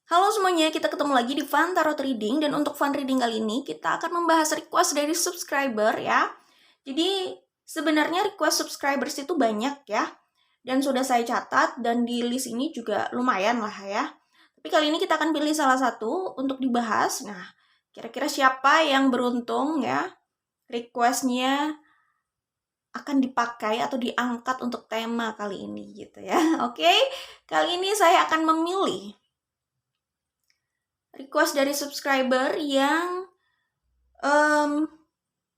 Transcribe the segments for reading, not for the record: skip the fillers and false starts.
Halo semuanya, kita ketemu lagi di Fun Tarot Reading. Dan untuk Fun Reading kali ini kita akan membahas request dari subscriber ya. Jadi sebenarnya request subscribers itu banyak ya, dan sudah saya catat, dan di list ini juga lumayan lah ya. Tapi kali ini kita akan pilih salah satu untuk dibahas. Nah, kira-kira siapa yang beruntung ya, requestnya akan dipakai atau diangkat untuk tema kali ini gitu ya. Oke, kali ini saya akan memilih request dari subscriber yang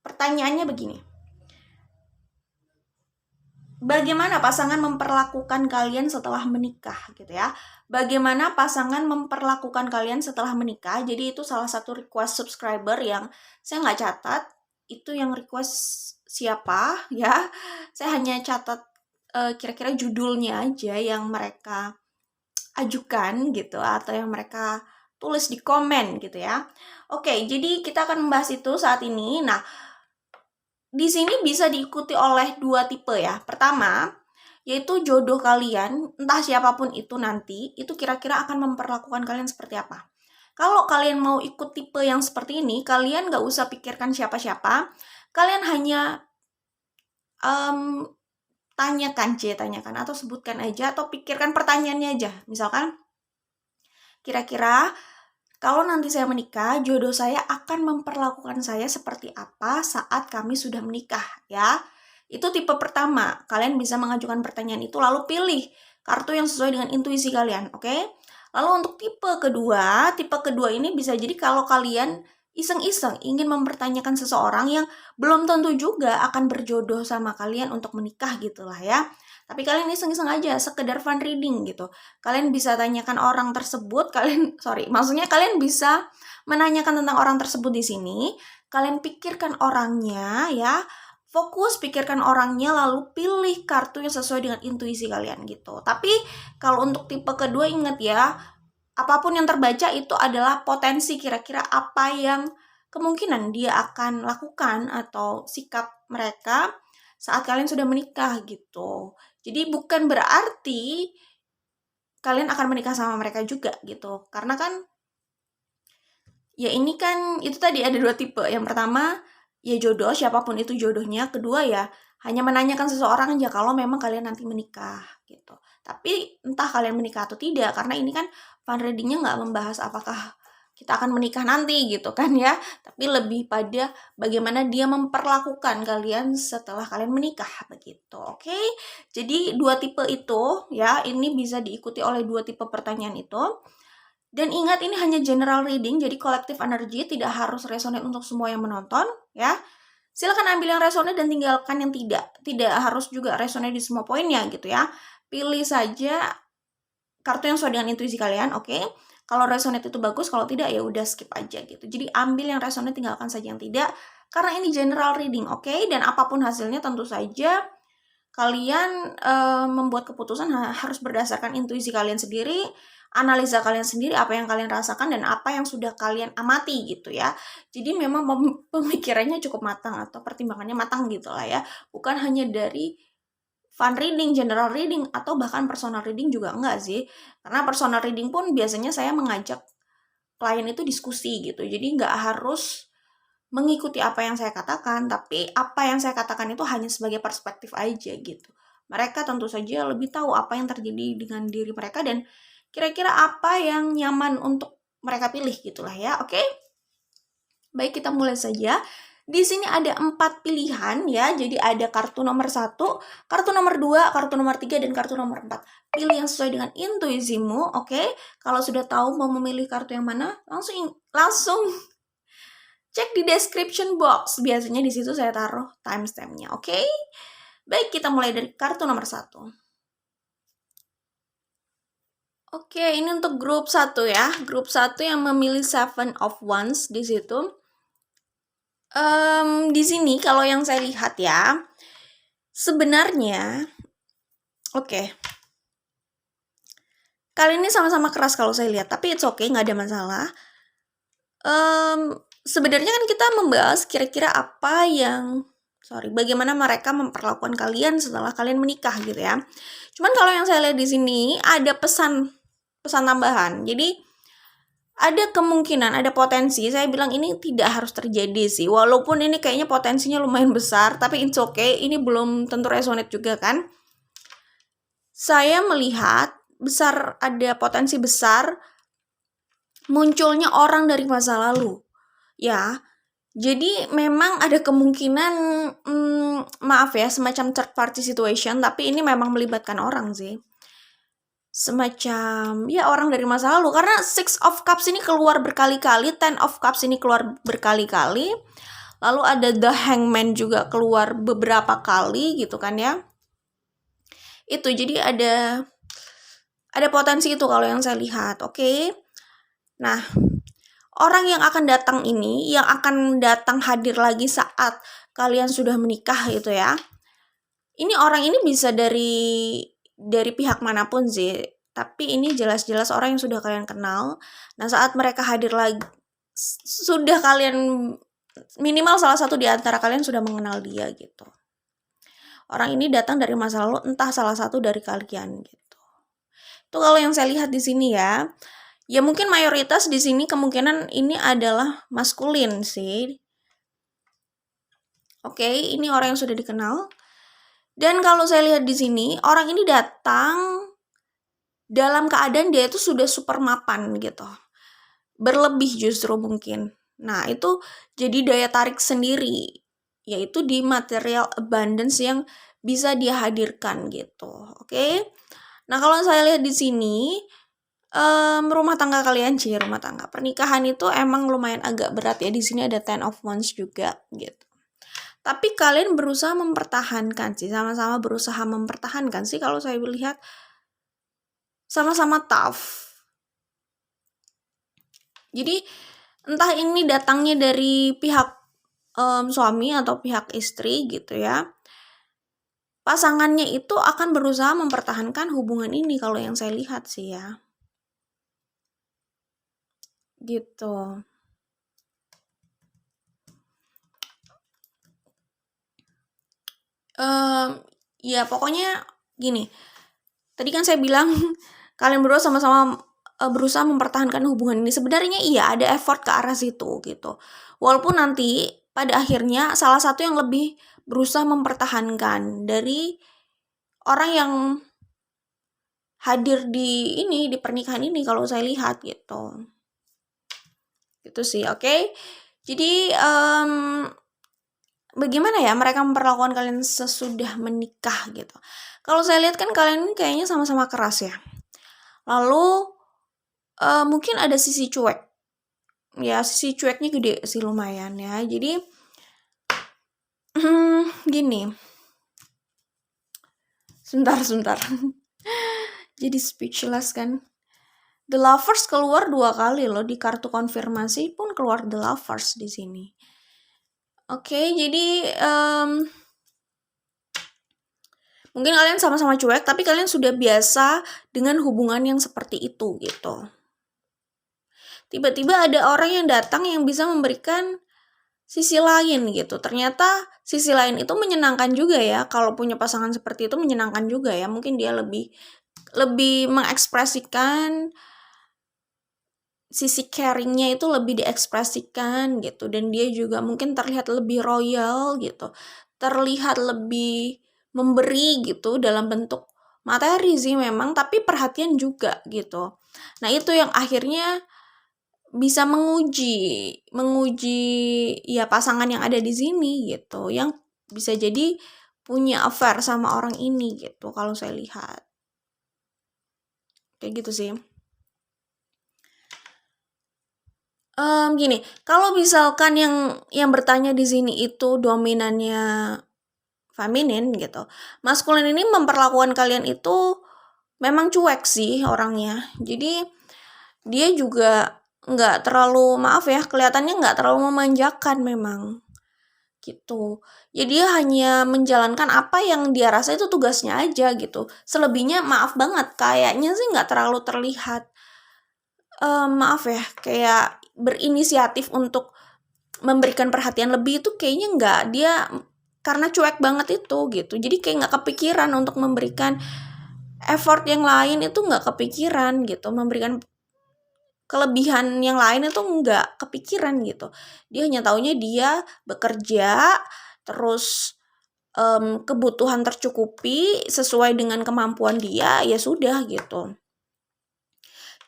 pertanyaannya begini. Bagaimana pasangan memperlakukan kalian setelah menikah gitu ya? Bagaimana pasangan memperlakukan kalian setelah menikah? Jadi itu salah satu request subscriber yang saya nggak catat. Itu yang request siapa ya? Saya hanya catat kira-kira judulnya aja yang mereka ajukan gitu, atau yang mereka tulis di komen gitu ya. Oke, jadi kita akan membahas itu saat ini. Nah, di sini bisa diikuti oleh dua tipe ya. Pertama, yaitu jodoh kalian, entah siapapun itu nanti, itu kira-kira akan memperlakukan kalian seperti apa. Kalau kalian mau ikut tipe yang seperti ini, kalian gak usah pikirkan siapa-siapa. Kalian hanya tanyakan atau sebutkan aja, atau pikirkan pertanyaannya aja. Misalkan, kira-kira kalau nanti saya menikah, jodoh saya akan memperlakukan saya seperti apa saat kami sudah menikah, ya. Itu tipe pertama. Kalian bisa mengajukan pertanyaan itu, lalu pilih kartu yang sesuai dengan intuisi kalian, oke? Lalu untuk tipe kedua ini bisa jadi kalau kalian iseng-iseng ingin mempertanyakan seseorang yang belum tentu juga akan berjodoh sama kalian untuk menikah gitulah ya. Tapi kalian iseng-iseng aja, sekedar fun reading gitu. Kalian bisa tanyakan orang tersebut, maksudnya kalian bisa menanyakan tentang orang tersebut di sini. Kalian pikirkan orangnya ya, fokus pikirkan orangnya, lalu pilih kartu yang sesuai dengan intuisi kalian gitu. Tapi kalau untuk tipe kedua ingat ya, apapun yang terbaca itu adalah potensi kira-kira apa yang kemungkinan dia akan lakukan atau sikap mereka saat kalian sudah menikah gitu. Jadi bukan berarti kalian akan menikah sama mereka juga gitu. Karena kan ya ini kan itu tadi ada dua tipe. Yang pertama ya jodoh, siapapun itu jodohnya. Kedua ya hanya menanyakan seseorang aja kalau memang kalian nanti menikah gitu. Tapi entah kalian menikah atau tidak, karena ini kan fun reading-nya nggak membahas apakah kita akan menikah nanti gitu kan ya, tapi lebih pada bagaimana dia memperlakukan kalian setelah kalian menikah begitu. Oke, jadi dua tipe itu ya, ini bisa diikuti oleh dua tipe pertanyaan itu. Dan ingat, ini hanya general reading, jadi collective energy, tidak harus resonate untuk semua yang menonton ya. Silakan ambil yang resonate dan tinggalkan yang tidak. Tidak harus juga resonate di semua poinnya gitu ya. Pilih saja kartu yang sesuai dengan intuisi kalian, oke? Kalau resonate itu bagus, kalau tidak ya udah skip aja gitu. Jadi ambil yang resonate, tinggalkan saja yang tidak. Karena ini general reading, oke? Dan apapun hasilnya tentu saja kalian membuat keputusan harus berdasarkan intuisi kalian sendiri, analisa kalian sendiri, apa yang kalian rasakan dan apa yang sudah kalian amati gitu ya. Jadi memang pemikirannya cukup matang atau pertimbangannya matang gitu lah ya. Bukan hanya dari fun reading, general reading, atau bahkan personal reading juga enggak sih. Karena personal reading pun biasanya saya mengajak klien itu diskusi gitu. Jadi nggak harus mengikuti apa yang saya katakan, tapi apa yang saya katakan itu hanya sebagai perspektif aja gitu. Mereka tentu saja lebih tahu apa yang terjadi dengan diri mereka dan kira-kira apa yang nyaman untuk mereka pilih gitulah ya, oke? Baik, kita mulai saja. Di sini ada 4 pilihan ya, jadi ada kartu nomor 1, kartu nomor 2, kartu nomor 3, dan kartu nomor 4. Pilih yang sesuai dengan intuisimu, oke? Kalau sudah tahu mau memilih kartu yang mana, langsung cek di description box. Biasanya di situ saya taruh timestamp-nya, oke? Baik, kita mulai dari kartu nomor 1. Oke, ini untuk grup 1 ya. Grup 1 yang memilih 7 of Wands di situ. Di sini kalau yang saya lihat ya, sebenarnya kali ini sama-sama keras kalau saya lihat, tapi it's okay, nggak ada masalah. Sebenarnya kan kita membahas kira-kira bagaimana mereka memperlakukan kalian setelah kalian menikah gitu ya. Cuman kalau yang saya lihat di sini ada pesan tambahan. Jadi ada kemungkinan, ada potensi, saya bilang ini tidak harus terjadi sih, walaupun ini kayaknya potensinya lumayan besar, tapi it's okay, ini belum tentu resonate juga kan. Saya melihat ada potensi besar munculnya orang dari masa lalu, ya. Jadi memang ada kemungkinan, maaf ya, semacam third party situation, tapi ini memang melibatkan orang sih. Semacam ya orang dari masa lalu, karena Six of Cups ini keluar berkali-kali, Ten of Cups ini keluar berkali-kali, lalu ada The Hangman juga keluar beberapa kali gitu kan ya. Itu jadi ada potensi itu kalau yang saya lihat. Oke. Nah, orang yang akan datang ini, yang akan datang hadir lagi saat kalian sudah menikah gitu ya. Ini orang ini bisa dari pihak manapun sih, tapi ini jelas-jelas orang yang sudah kalian kenal. Nah, saat mereka hadir lagi, sudah kalian, minimal salah satu di antara kalian sudah mengenal dia gitu. Orang ini datang dari masa lalu, entah salah satu dari kalian gitu. Itu kalau yang saya lihat di sini ya. Ya mungkin mayoritas di sini kemungkinan ini adalah maskulin sih. Oke, ini orang yang sudah dikenal. Dan kalau saya lihat di sini, orang ini datang dalam keadaan dia itu sudah super mapan gitu. Berlebih justru mungkin. Nah, itu jadi daya tarik sendiri, yaitu di material abundance yang bisa dia hadirkan gitu. Oke. Nah, kalau saya lihat di sini, rumah tangga kalian rumah tangga pernikahan itu emang lumayan agak berat ya. Di sini ada Ten of Wands juga gitu. Tapi kalian berusaha mempertahankan sih, sama-sama berusaha mempertahankan sih kalau saya lihat, sama-sama tough. Jadi entah ini datangnya dari pihak suami atau pihak istri gitu ya. Pasangannya itu akan berusaha mempertahankan hubungan ini kalau yang saya lihat sih ya. Gitu. Ya pokoknya gini. Tadi kan saya bilang kalian berdua sama-sama berusaha mempertahankan hubungan ini. Sebenarnya iya ada effort ke arah situ gitu. Walaupun nanti pada akhirnya salah satu yang lebih berusaha mempertahankan dari orang yang hadir di pernikahan ini kalau saya lihat gitu. Gitu sih, oke. Jadi bagaimana ya mereka memperlakukan kalian sesudah menikah gitu. Kalau saya lihat kan kalian kayaknya sama-sama keras ya. Lalu mungkin ada sisi cuek. Ya, sisi cueknya gede sih lumayan ya. Jadi gini. Sebentar. Jadi speechless kan. The Lovers keluar 2 kali loh, di kartu konfirmasi pun keluar The Lovers di sini. Oke, jadi mungkin kalian sama-sama cuek, tapi kalian sudah biasa dengan hubungan yang seperti itu gitu. Tiba-tiba ada orang yang datang yang bisa memberikan sisi lain gitu. Ternyata sisi lain itu menyenangkan juga ya. Kalau punya pasangan seperti itu menyenangkan juga ya. Mungkin dia lebih mengekspresikan sisi caringnya itu lebih diekspresikan gitu. Dan dia juga mungkin terlihat lebih royal gitu. Terlihat lebih memberi gitu dalam bentuk materi sih memang, tapi perhatian juga gitu. Nah, itu yang akhirnya bisa menguji ya pasangan yang ada di sini gitu, yang bisa jadi punya affair sama orang ini gitu kalau saya lihat. Kayak gitu sih. Gini, kalau misalkan yang bertanya di sini itu dominannya feminin gitu, maskulin ini memperlakukan kalian itu memang cuek sih orangnya. Jadi dia juga nggak terlalu, maaf ya, kelihatannya nggak terlalu memanjakan memang gitu. Ya dia hanya menjalankan apa yang dia rasa itu tugasnya aja gitu. Selebihnya maaf banget, kayaknya sih nggak terlalu terlihat maaf ya, kayak berinisiatif untuk memberikan perhatian lebih itu kayaknya nggak. Dia karena cuek banget itu gitu. Jadi kayak nggak kepikiran untuk memberikan effort yang lain, itu nggak kepikiran gitu, memberikan kelebihan yang lain itu nggak kepikiran gitu. Dia hanya taunya dia bekerja, terus kebutuhan tercukupi sesuai dengan kemampuan dia, ya sudah gitu.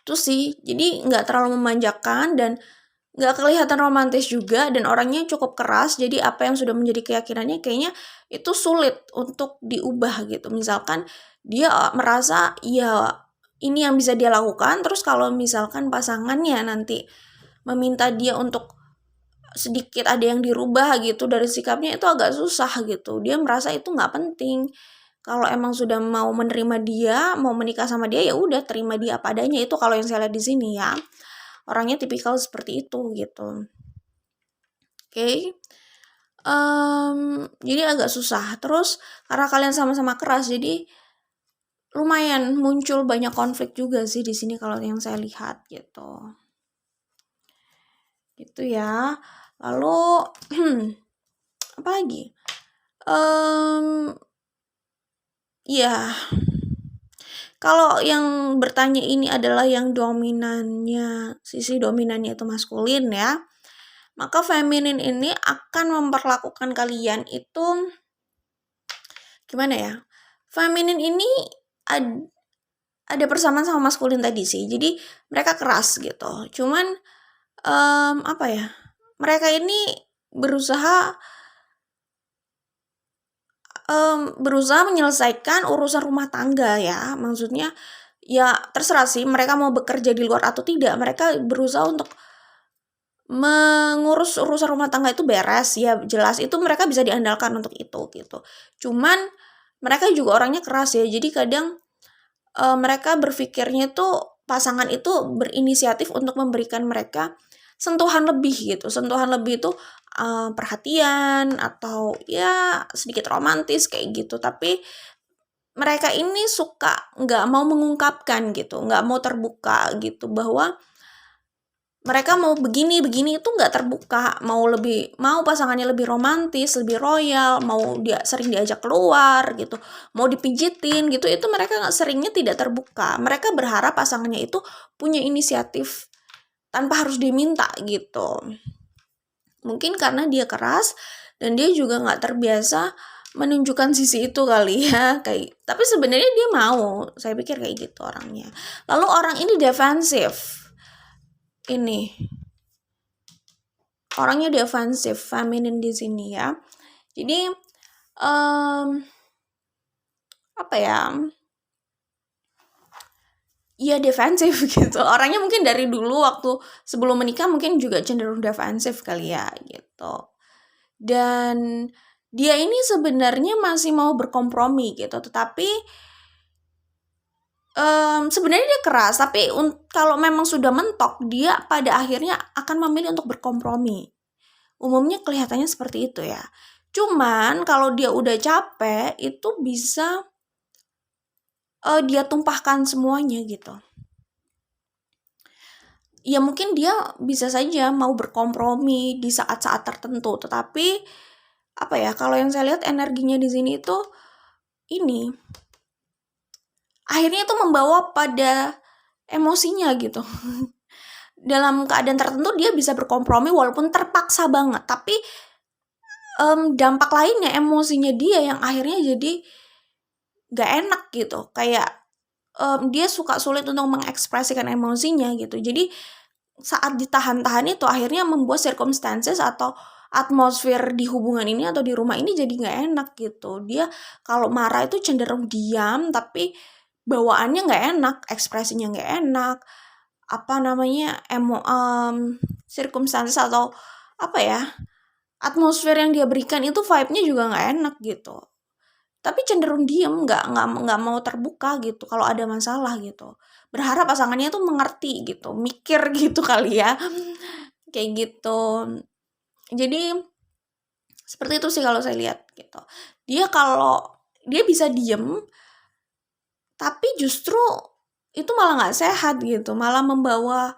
Itu sih, jadi nggak terlalu memanjakan dan nggak kelihatan romantis juga, dan orangnya cukup keras. Jadi apa yang sudah menjadi keyakinannya kayaknya itu sulit untuk diubah gitu. Misalkan dia merasa ya ini yang bisa dia lakukan, terus kalau misalkan pasangannya nanti meminta dia untuk sedikit ada yang dirubah gitu dari sikapnya, itu agak susah gitu. Dia merasa itu nggak penting. Kalau emang sudah mau menerima dia, mau menikah sama dia, ya udah terima dia apa adanya. Itu kalau yang saya lihat di sini ya. Orangnya tipikal seperti itu gitu. Oke. Jadi agak susah. Terus karena kalian sama-sama keras, jadi lumayan muncul banyak konflik juga sih di sini kalau yang saya lihat gitu. Gitu ya. Lalu apa lagi? Ya, kalau yang bertanya ini adalah yang dominannya, sisi dominannya itu maskulin ya, maka feminin ini akan memperlakukan kalian itu gimana ya? Feminin ini ada persamaan sama maskulin tadi sih. Jadi mereka keras gitu. Cuman apa ya? Mereka ini berusaha menyelesaikan urusan rumah tangga ya. Maksudnya ya terserah sih mereka mau bekerja di luar atau tidak. Mereka berusaha untuk mengurus urusan rumah tangga itu beres, ya jelas itu mereka bisa diandalkan untuk itu gitu. Cuman mereka juga orangnya keras ya. Jadi kadang mereka berpikirnya tuh pasangan itu berinisiatif untuk memberikan mereka sentuhan lebih gitu. Sentuhan lebih itu perhatian atau ya sedikit romantis kayak gitu. Tapi mereka ini suka nggak mau mengungkapkan gitu, nggak mau terbuka gitu, bahwa mereka mau begini itu nggak terbuka, mau pasangannya lebih romantis, lebih royal, mau dia sering diajak keluar gitu, mau dipijitin gitu, itu mereka seringnya tidak terbuka. Mereka berharap pasangannya itu punya inisiatif tanpa harus diminta gitu. Mungkin karena dia keras dan dia juga nggak terbiasa menunjukkan sisi itu kali ya, kayak. Tapi sebenarnya dia mau, saya pikir kayak gitu orangnya. Lalu orang ini defensif. Ini orangnya defensif, feminin di sini ya. Jadi apa ya? Ya defensif gitu. Orangnya mungkin dari dulu waktu sebelum menikah mungkin juga cenderung defensif kali ya gitu. Dan dia ini sebenarnya masih mau berkompromi gitu, tetapi sebenarnya dia keras, tapi kalau memang sudah mentok, dia pada akhirnya akan memilih untuk berkompromi. Umumnya kelihatannya seperti itu ya. Cuman kalau dia udah capek, itu bisa dia tumpahkan semuanya gitu. Ya mungkin dia bisa saja mau berkompromi di saat-saat tertentu, tetapi apa ya, kalau yang saya lihat energinya di sini itu ini akhirnya itu membawa pada emosinya gitu. Dalam keadaan tertentu dia bisa berkompromi walaupun terpaksa banget, tapi dampak lainnya emosinya dia yang akhirnya jadi gak enak gitu. Kayak dia suka sulit untuk mengekspresikan emosinya gitu. Jadi saat ditahan-tahan itu akhirnya membuat circumstances atau atmosfer di hubungan ini atau di rumah ini jadi gak enak gitu. Dia kalau marah itu cenderung diam, tapi bawaannya gak enak, ekspresinya gak enak, apa namanya, circumstances atau apa ya, atmosfer yang dia berikan itu vibe-nya juga gak enak gitu. Tapi cenderung diem, nggak mau terbuka gitu kalau ada masalah gitu. Berharap pasangannya tuh mengerti gitu, mikir gitu kali ya, kayak gitu. Jadi seperti itu sih kalau saya lihat gitu. Kalau dia bisa diem, tapi justru itu malah nggak sehat gitu, malah membawa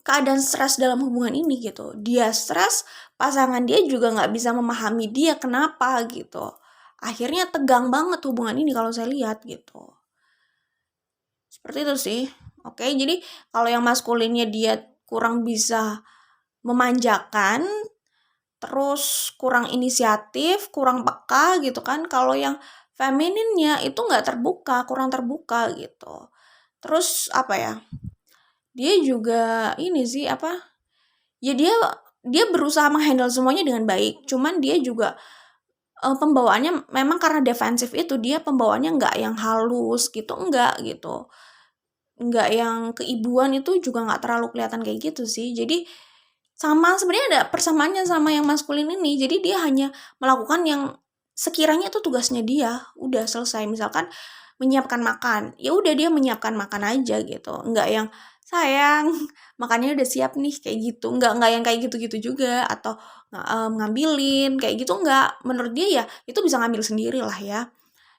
keadaan stres dalam hubungan ini gitu. Dia stres, pasangan dia juga nggak bisa memahami dia kenapa gitu. Akhirnya tegang banget hubungan ini kalau saya lihat gitu. Seperti itu sih. Oke, jadi kalau yang maskulinnya dia kurang bisa memanjakan, terus kurang inisiatif, kurang peka gitu kan. Kalau yang femininnya itu nggak terbuka, kurang terbuka gitu. Terus apa ya? Dia juga ini sih apa? Ya dia berusaha menghandle semuanya dengan baik. Cuman dia juga pembawaannya memang karena defensif itu dia pembawaannya nggak yang halus gitu, enggak gitu. Nggak yang keibuan itu juga nggak terlalu kelihatan kayak gitu sih. Jadi sama sebenarnya ada persamaannya sama yang maskulin ini. Jadi dia hanya melakukan yang sekiranya itu tugasnya dia, udah selesai. Misalkan menyiapkan makan, ya udah dia menyiapkan makan aja gitu. Nggak yang sayang makannya udah siap nih kayak gitu. Nggak yang kayak gitu-gitu juga atau ngambilin kayak gitu nggak. Menurut dia ya itu bisa ngambil sendiri lah ya.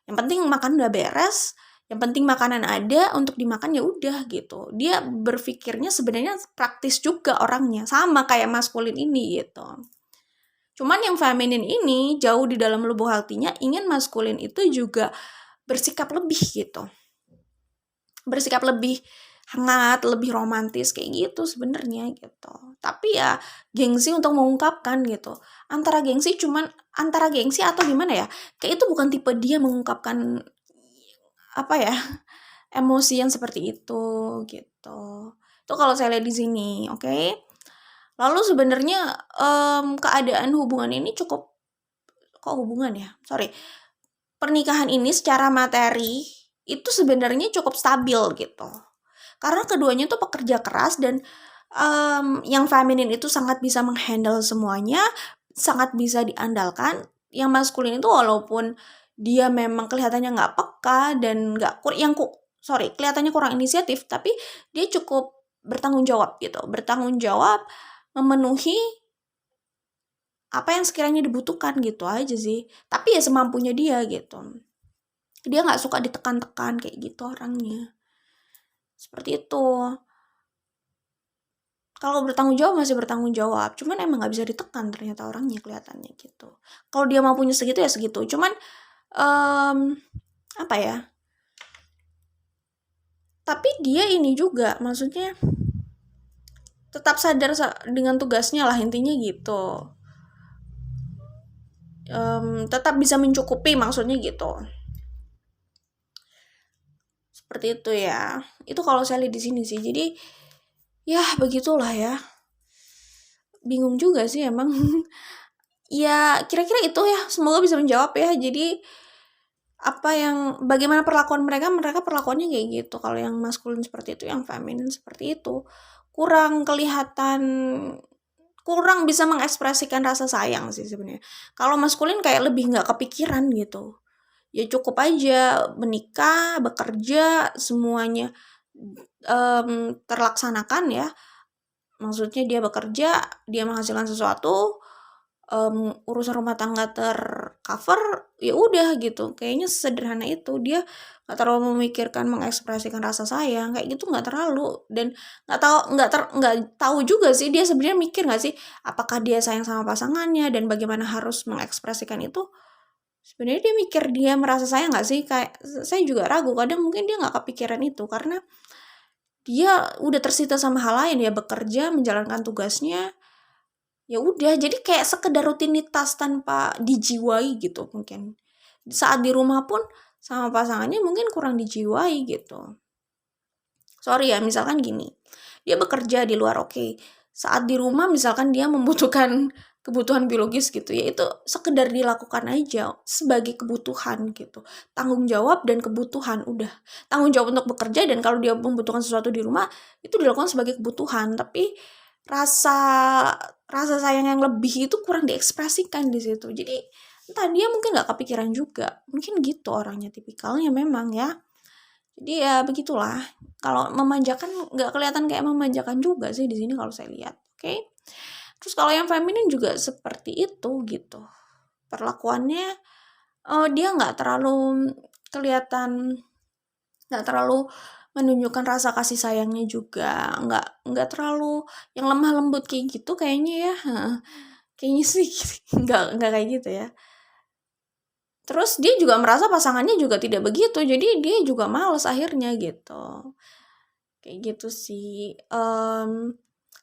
Yang penting makan udah beres, yang penting makanan ada untuk dimakan ya udah gitu. Dia berpikirnya sebenarnya praktis juga orangnya, sama kayak maskulin ini gitu. Cuman yang feminin ini jauh di dalam lubuk hatinya ingin maskulin itu juga bersikap lebih gitu. Bersikap lebih hangat, lebih romantis kayak gitu sebenarnya gitu. Tapi ya gengsi untuk mengungkapkan gitu. Antara gengsi atau gimana ya? Kayak itu bukan tipe dia mengungkapkan apa ya? Emosi yang seperti itu gitu. Itu kalau saya lihat di sini, oke. Lalu sebenarnya keadaan hubungan ini kok hubungan ya? Sorry. Pernikahan ini secara materi itu sebenarnya cukup stabil gitu. Karena keduanya tuh pekerja keras dan yang feminin itu sangat bisa menghandle semuanya, sangat bisa diandalkan. Yang maskulin itu walaupun dia memang kelihatannya nggak peka dan kelihatannya kurang inisiatif, tapi dia cukup bertanggung jawab gitu. Bertanggung jawab memenuhi apa yang sekiranya dibutuhkan gitu aja sih. Tapi ya semampunya dia gitu. Dia nggak suka ditekan-tekan kayak gitu orangnya. Seperti itu. Kalau bertanggung jawab masih bertanggung jawab, cuman emang nggak bisa ditekan ternyata orangnya kelihatannya gitu. Kalau dia mampunya segitu ya segitu, cuman apa ya? Tapi dia ini juga, maksudnya tetap sadar dengan tugasnya lah intinya gitu. Tetap bisa mencukupi maksudnya gitu. Seperti itu ya. Itu kalau saya lihat di sini sih. Jadi ya begitulah ya. Bingung juga sih emang. Ya kira-kira itu ya, semoga bisa menjawab ya. Jadi bagaimana perlakuan mereka perlakuannya kayak gitu. Kalau yang maskulin seperti itu, yang feminin seperti itu, kurang kelihatan, kurang bisa mengekspresikan rasa sayang sih sebenarnya. Kalau maskulin kayak lebih nggak kepikiran gitu. Ya cukup aja menikah, bekerja, semuanya terlaksanakan ya. Maksudnya dia bekerja, dia menghasilkan sesuatu, urusan rumah tangga tercover, ya udah gitu. Kayaknya sederhana itu. Dia nggak terlalu memikirkan mengekspresikan rasa sayang kayak gitu, nggak terlalu. Dan nggak tahu juga sih dia sebenarnya mikir nggak sih apakah dia sayang sama pasangannya dan bagaimana harus mengekspresikan itu. Sebenarnya dia mikir dia merasa sayang nggak sih? Kayak saya juga ragu, kadang mungkin dia nggak kepikiran itu karena dia udah tersita sama hal lain, ya bekerja menjalankan tugasnya. Ya udah, jadi kayak sekedar rutinitas tanpa dijiwai gitu mungkin. Saat di rumah pun sama pasangannya mungkin kurang dijiwai gitu. Sorry ya, misalkan gini. Dia bekerja di luar, oke. Saat di rumah misalkan dia membutuhkan kebutuhan biologis gitu ya, itu sekedar dilakukan aja sebagai kebutuhan gitu. Tanggung jawab dan kebutuhan udah. Tanggung jawab untuk bekerja, dan kalau dia membutuhkan sesuatu di rumah itu dilakukan sebagai kebutuhan, tapi rasa sayang yang lebih itu kurang diekspresikan di situ. Jadi entah dia mungkin nggak kepikiran juga, mungkin gitu orangnya tipikalnya memang ya. Jadi ya begitulah. Kalau memanjakan nggak kelihatan kayak memanjakan juga sih di sini kalau saya lihat. Oke. Terus kalau yang feminin juga seperti itu gitu. Perlakuannya dia nggak terlalu kelihatan, nggak terlalu menunjukkan rasa kasih sayangnya juga, nggak terlalu yang lemah lembut kayak gitu kayaknya ya. Kayaknya sih nggak kayak gitu ya. Terus dia juga merasa pasangannya juga tidak begitu, jadi dia juga males akhirnya gitu. Kayak gitu sih.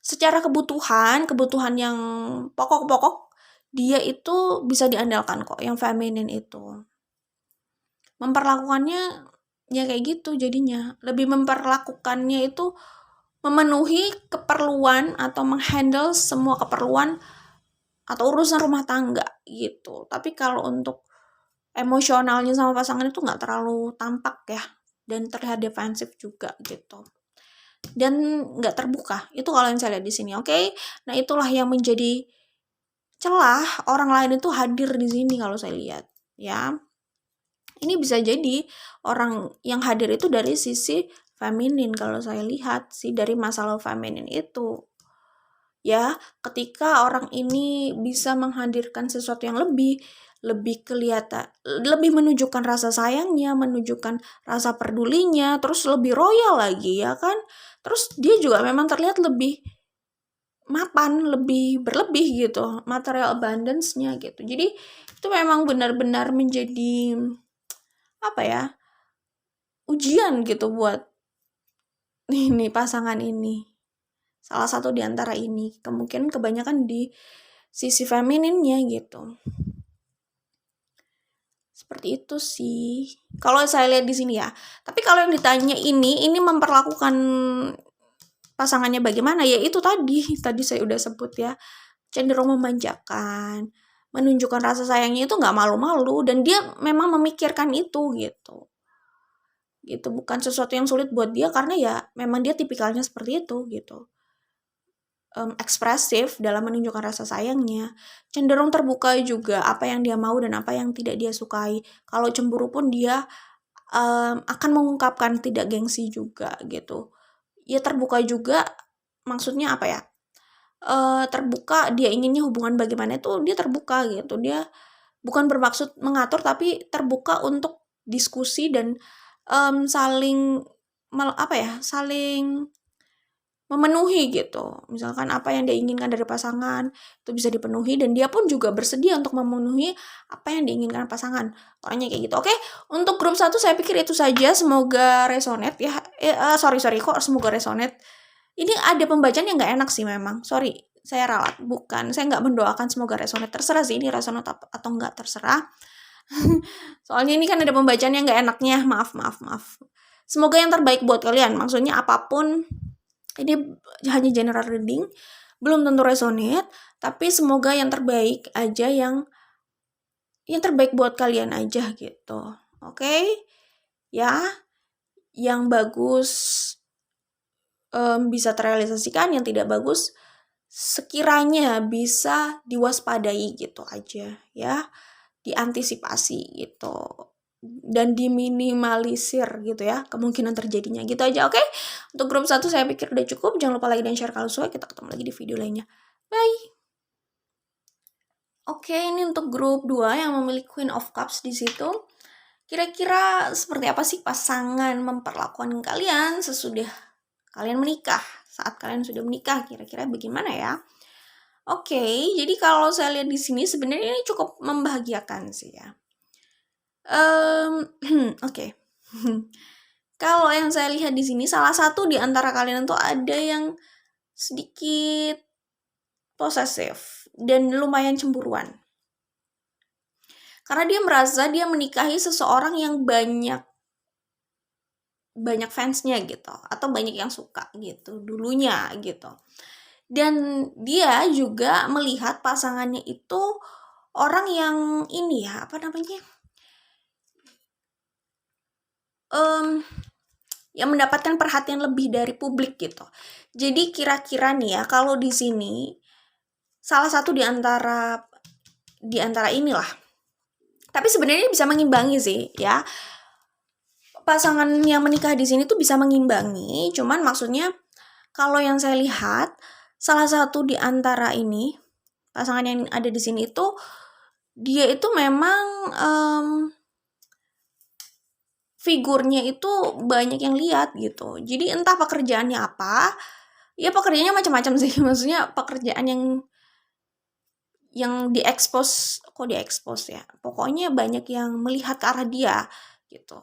Secara kebutuhan yang pokok-pokok, dia itu bisa diandalkan kok, yang feminin itu. Memperlakukannya ya kayak gitu jadinya. Lebih memperlakukannya itu memenuhi keperluan atau menghandle semua keperluan atau urusan rumah tangga gitu. Tapi kalau untuk emosionalnya sama pasangan itu nggak terlalu tampak ya, dan terlihat defensif juga gitu. Dan nggak terbuka. Itu kalau yang saya lihat di sini, oke? Nah, itulah yang menjadi celah orang lain itu hadir di sini kalau saya lihat, ya. Ini bisa jadi orang yang hadir itu dari sisi feminin kalau saya lihat sih, dari masalah feminin itu. Ya, ketika orang ini bisa menghadirkan sesuatu yang lebih kelihatan, lebih menunjukkan rasa sayangnya, menunjukkan rasa pedulinya, terus lebih royal lagi ya kan. Terus dia juga memang terlihat lebih mapan, lebih berlebih gitu, material abundance-nya gitu. Jadi itu memang benar-benar menjadi apa ya, ujian gitu buat ini pasangan ini. Salah satu di antara ini, kemungkinan kebanyakan di sisi femininnya gitu. Seperti itu sih. Kalau saya lihat di sini ya. Tapi kalau yang ditanya ini memperlakukan pasangannya bagaimana? Ya itu tadi saya udah sebut ya. Cenderung memanjakan, menunjukkan rasa sayangnya itu nggak malu-malu, dan dia memang memikirkan itu gitu. Gitu, bukan sesuatu yang sulit buat dia karena ya memang dia tipikalnya seperti itu gitu. Ekspresif dalam menunjukkan rasa sayangnya, cenderung terbuka juga apa yang dia mau dan apa yang tidak dia sukai. Kalau cemburu pun dia akan mengungkapkan, tidak gengsi juga gitu. Ya terbuka juga, maksudnya apa ya? Terbuka, dia inginnya hubungan bagaimana itu dia terbuka gitu. Dia bukan bermaksud mengatur tapi terbuka untuk diskusi dan saling saling memenuhi gitu. Misalkan apa yang dia inginkan dari pasangan itu bisa dipenuhi, dan dia pun juga bersedia untuk memenuhi apa yang diinginkan pasangan. Pokoknya kayak gitu. Oke, untuk grup 1 saya pikir itu saja. Semoga resonate ya. Sorry kok semoga resonate. Ini ada pembacaan yang nggak enak sih memang. Sorry, saya ralat. Bukan, saya nggak mendoakan semoga resonate. Terserah sih ini resonate atau nggak, terserah. Soalnya ini kan ada pembacaan yang nggak enaknya. Maaf. Semoga yang terbaik buat kalian. Maksudnya apapun, ini hanya general reading, belum tentu resonate, tapi semoga yang terbaik aja, yang terbaik buat kalian aja gitu. Oke? Ya, yang bagus bisa terrealisasikan, yang tidak bagus sekiranya bisa diwaspadai gitu aja ya, diantisipasi gitu, dan diminimalisir gitu ya kemungkinan terjadinya gitu aja. Oke, untuk grup 1 saya pikir udah cukup. Jangan lupa like dan share kalau sesuai. Kita ketemu lagi di video lainnya. Bye. Oke, ini untuk grup 2 yang memiliki Queen of Cups di situ. Kira-kira seperti apa sih pasangan memperlakukan kalian sesudah kalian menikah? Saat kalian sudah menikah, kira-kira bagaimana ya? Oke, jadi kalau saya lihat di sini sebenarnya ini cukup membahagiakan sih ya. Oke. Kalau yang saya lihat di sini, salah satu di antara kalian tuh ada yang sedikit posesif dan lumayan cemburuan. Karena dia merasa dia menikahi seseorang yang banyak fansnya gitu, atau banyak yang suka gitu dulunya gitu. Dan dia juga melihat pasangannya itu orang yang ini ya, yang mendapatkan perhatian lebih dari publik gitu. Jadi kira-kira nih ya, kalau di sini salah satu di antara inilah. Tapi sebenarnya bisa mengimbangi sih ya. Pasangan yang menikah di sini tuh bisa mengimbangi, cuman maksudnya kalau yang saya lihat salah satu di antara ini, pasangan yang ada di sini itu dia itu memang figurnya itu banyak yang lihat gitu. Jadi entah pekerjaannya apa, ya pekerjaannya macam-macam sih. Maksudnya pekerjaan yang diekspos ya. Pokoknya banyak yang melihat ke arah dia gitu.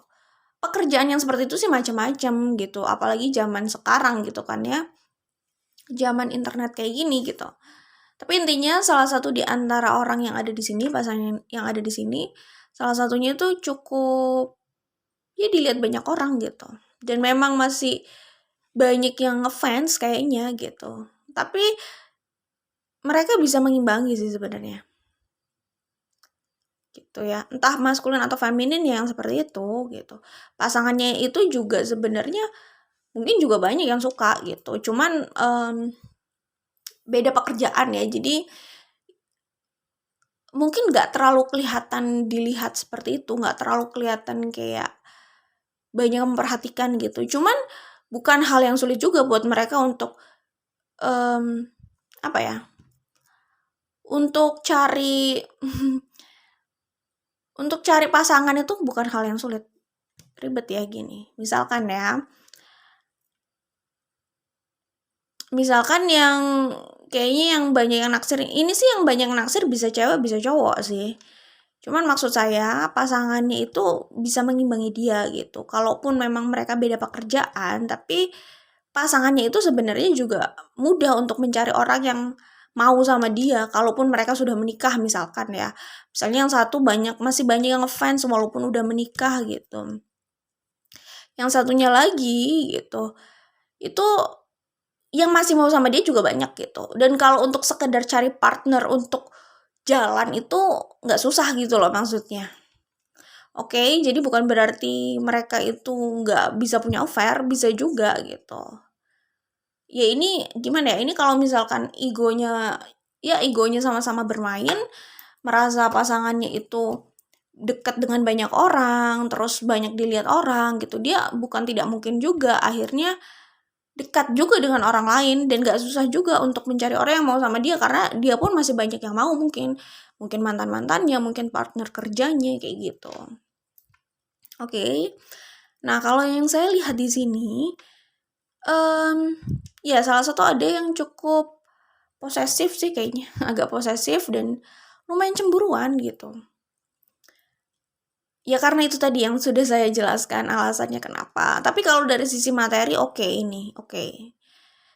pekerjaan yang seperti itu sih macam-macam gitu, apalagi zaman sekarang gitu kan ya, zaman internet kayak gini gitu. Tapi intinya salah satu di antara orang yang ada di sini, pasangan yang ada di sini, salah satunya itu cukup ya dilihat banyak orang gitu. Dan memang masih banyak yang ngefans kayaknya gitu. Tapi mereka bisa mengimbangi sih sebenarnya. Gitu ya. Entah maskulin atau feminin yang seperti itu gitu. Pasangannya itu juga sebenarnya mungkin juga banyak yang suka gitu. Cuman beda pekerjaan ya. Jadi mungkin nggak terlalu kelihatan dilihat seperti itu, nggak terlalu kelihatan kayak banyak memperhatikan gitu. Cuman bukan hal yang sulit juga buat mereka untuk apa ya? Untuk cari untuk cari pasangan itu bukan hal yang sulit. Ribet ya gini. Misalkan yang kayaknya yang banyak yang naksir, ini sih yang banyak naksir bisa cewek bisa cowok sih. Cuman maksud saya pasangannya itu bisa mengimbangi dia gitu. Kalaupun memang mereka beda pekerjaan, tapi pasangannya itu sebenarnya juga mudah untuk mencari orang yang mau sama dia. Kalaupun mereka sudah menikah misalkan ya. Misalnya yang satu masih banyak yang ngefans walaupun udah menikah gitu. Yang satunya lagi gitu, itu yang masih mau sama dia juga banyak gitu. Dan kalau untuk sekedar cari partner untuk jalan itu nggak susah gitu loh maksudnya. Oke, jadi bukan berarti mereka itu nggak bisa punya affair, bisa juga gitu. Ya ini gimana ya, ini kalau misalkan egonya sama-sama bermain, merasa pasangannya itu dekat dengan banyak orang, terus banyak dilihat orang gitu, dia bukan tidak mungkin juga akhirnya dekat juga dengan orang lain dan gak susah juga untuk mencari orang yang mau sama dia karena dia pun masih banyak yang mau mungkin mantan-mantannya, mungkin partner kerjanya kayak gitu. Oke. Nah, kalau yang saya lihat di sini ya salah satu ada yang cukup posesif sih kayaknya, agak posesif dan lumayan cemburuan gitu. Ya karena itu tadi yang sudah saya jelaskan alasannya kenapa. Tapi kalau dari sisi materi oke.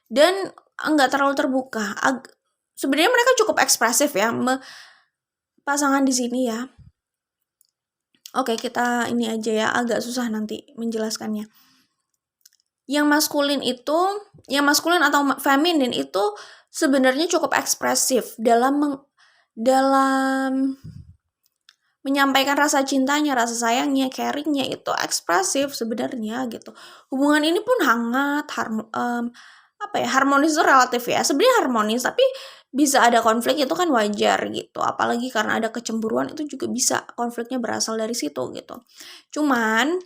Dan enggak terlalu terbuka. Sebenarnya mereka cukup ekspresif ya, pasangan di sini ya. Oke, kita ini aja ya, agak susah nanti menjelaskannya. Yang maskulin atau feminin itu sebenarnya cukup ekspresif dalam menyampaikan rasa cintanya, rasa sayangnya, caringnya itu ekspresif sebenarnya gitu. Hubungan ini pun hangat, harmonis itu relatif ya. Sebenarnya harmonis, tapi bisa ada konflik itu kan wajar gitu. Apalagi karena ada kecemburuan itu juga bisa konfliknya berasal dari situ gitu. Cuman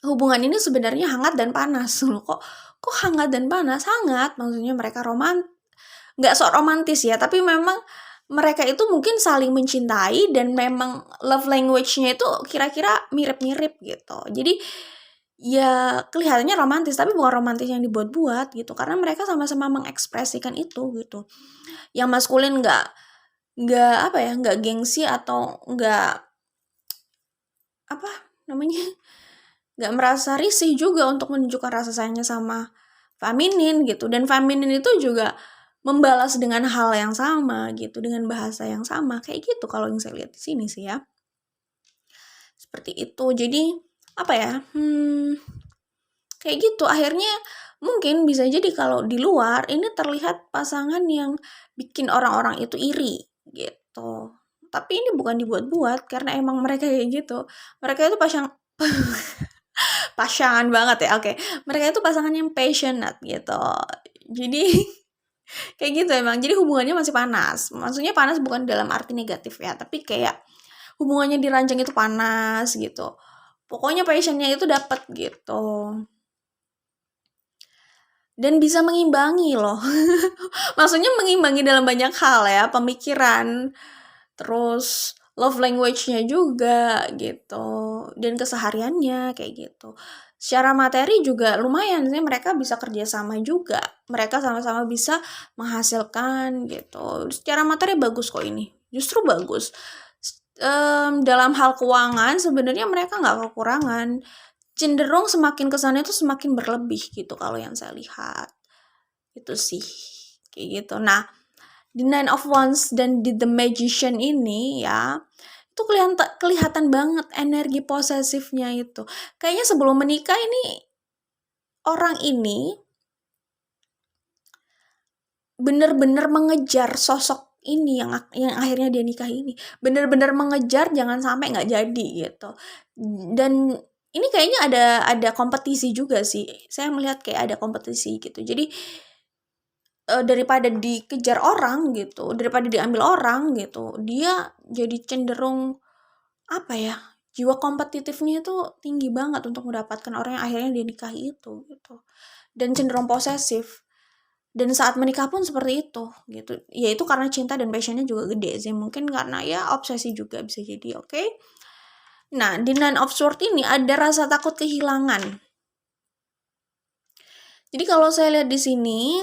hubungan ini sebenarnya hangat dan panas loh. Kok hangat dan panas? Hangat, maksudnya mereka nggak sok romantis ya, tapi memang mereka itu mungkin saling mencintai dan memang love language-nya itu kira-kira mirip-mirip gitu. Jadi ya kelihatannya romantis tapi bukan romantis yang dibuat-buat gitu karena mereka sama-sama mengekspresikan itu gitu. Yang maskulin nggak gengsi atau nggak merasa risih juga untuk menunjukkan rasa sayangnya sama feminin gitu. Dan feminin itu juga membalas dengan hal yang sama gitu, dengan bahasa yang sama kayak gitu kalau yang saya lihat di sini sih ya. Seperti itu. Jadi kayak gitu akhirnya mungkin bisa jadi kalau di luar ini terlihat pasangan yang bikin orang-orang itu iri gitu. Tapi ini bukan dibuat-buat karena emang mereka kayak gitu. Mereka itu pasangan banget ya. Oke. Mereka itu pasangan yang passionate gitu. Jadi kayak gitu emang. Jadi hubungannya masih panas. Maksudnya panas bukan dalam arti negatif ya, tapi kayak hubungannya dirancang itu panas gitu. Pokoknya passionnya itu dapat gitu. Dan bisa mengimbangi loh. Maksudnya mengimbangi dalam banyak hal ya, pemikiran, terus love language-nya juga gitu, dan kesehariannya kayak gitu. Secara materi juga lumayan sih, mereka bisa kerjasama juga. Mereka sama-sama bisa menghasilkan gitu. Secara materi bagus kok ini. Justru bagus. dalam hal keuangan sebenarnya mereka nggak kekurangan, cenderung semakin kesana itu semakin berlebih gitu kalau yang saya lihat. Itu sih, kayak gitu. Nah, di Nine of Wands dan di The Magician ini ya, itu kelihatan banget energi posesifnya itu. Kayaknya sebelum menikah ini, orang ini bener-bener mengejar sosok ini yang akhirnya dia nikah ini. Bener-bener mengejar jangan sampai nggak jadi gitu. Dan ini kayaknya ada kompetisi juga sih. Saya melihat kayak ada kompetisi gitu. Jadi daripada dikejar orang gitu, daripada diambil orang gitu, dia jadi cenderung apa ya? Jiwa kompetitifnya itu tinggi banget untuk mendapatkan orang yang akhirnya dia nikahi itu gitu. Dan cenderung posesif. Dan saat menikah pun seperti itu gitu. Ya itu karena cinta dan passionnya juga gede sih. Mungkin karena ya obsesi juga bisa jadi, oke. Nah, di Nine of Swords ini ada rasa takut kehilangan. Jadi kalau saya lihat di sini,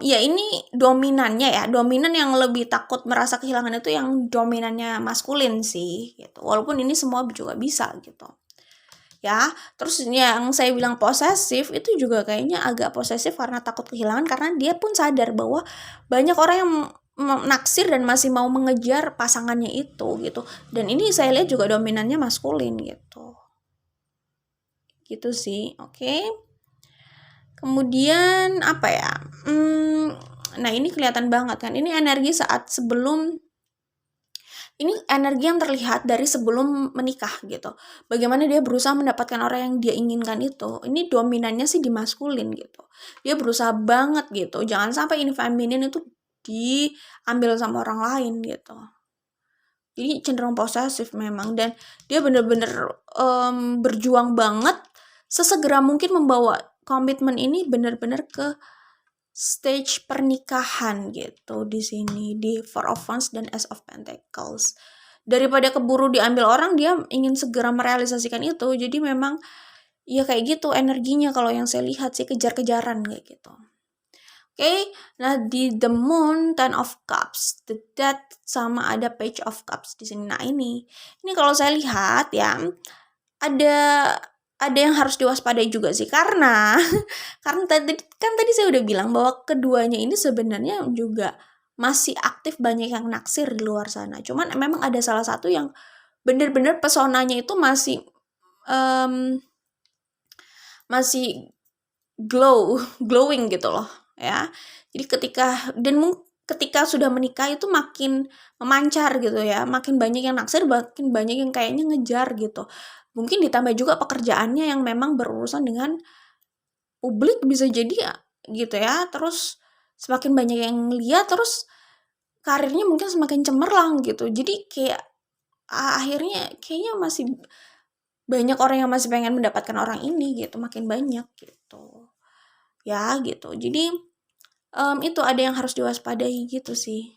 ya ini dominannya ya, dominan yang lebih takut merasa kehilangan itu yang dominannya maskulin sih gitu. Walaupun ini semua juga bisa gitu. Ya, terus yang saya bilang posesif itu juga kayaknya agak posesif karena takut kehilangan, karena dia pun sadar bahwa banyak orang yang naksir dan masih mau mengejar pasangannya itu gitu. Dan ini saya lihat juga dominannya maskulin gitu. Gitu sih, oke. Kemudian apa ya? Nah ini kelihatan banget kan. Ini energi saat sebelum, ini energi yang terlihat dari sebelum menikah gitu. Bagaimana dia berusaha mendapatkan orang yang dia inginkan itu. Ini dominannya sih di maskulin gitu. Dia berusaha banget gitu. Jangan sampai ini feminin itu diambil sama orang lain gitu. Jadi cenderung posesif memang. Dan dia bener-bener berjuang banget sesegera mungkin membawa komitmen ini bener-bener ke stage pernikahan gitu di sini, di Four of Wands dan Ace of Pentacles. Daripada keburu diambil orang, dia ingin segera merealisasikan itu. Jadi memang ya kayak gitu energinya kalau yang saya lihat sih, kejar-kejaran kayak gitu. Oke, nah di The Moon, Ten of Cups, The Death, sama ada Page of Cups di sini. Nah ini kalau saya lihat ya, ada yang harus diwaspadai juga sih, karena tadi saya udah bilang bahwa keduanya ini sebenarnya juga masih aktif, banyak yang naksir di luar sana. Cuman memang ada salah satu yang bener-bener pesonanya itu masih glowing gitu loh ya. Jadi ketika sudah menikah itu makin memancar gitu ya, makin banyak yang naksir, makin banyak yang kayaknya ngejar gitu. Mungkin ditambah juga pekerjaannya yang memang berurusan dengan publik bisa jadi ya, gitu ya. Terus semakin banyak yang lihat, terus karirnya mungkin semakin cemerlang gitu. Jadi kayak akhirnya kayaknya masih banyak orang yang masih pengen mendapatkan orang ini gitu, makin banyak gitu. Ya gitu. Jadi itu ada yang harus diwaspadai gitu sih.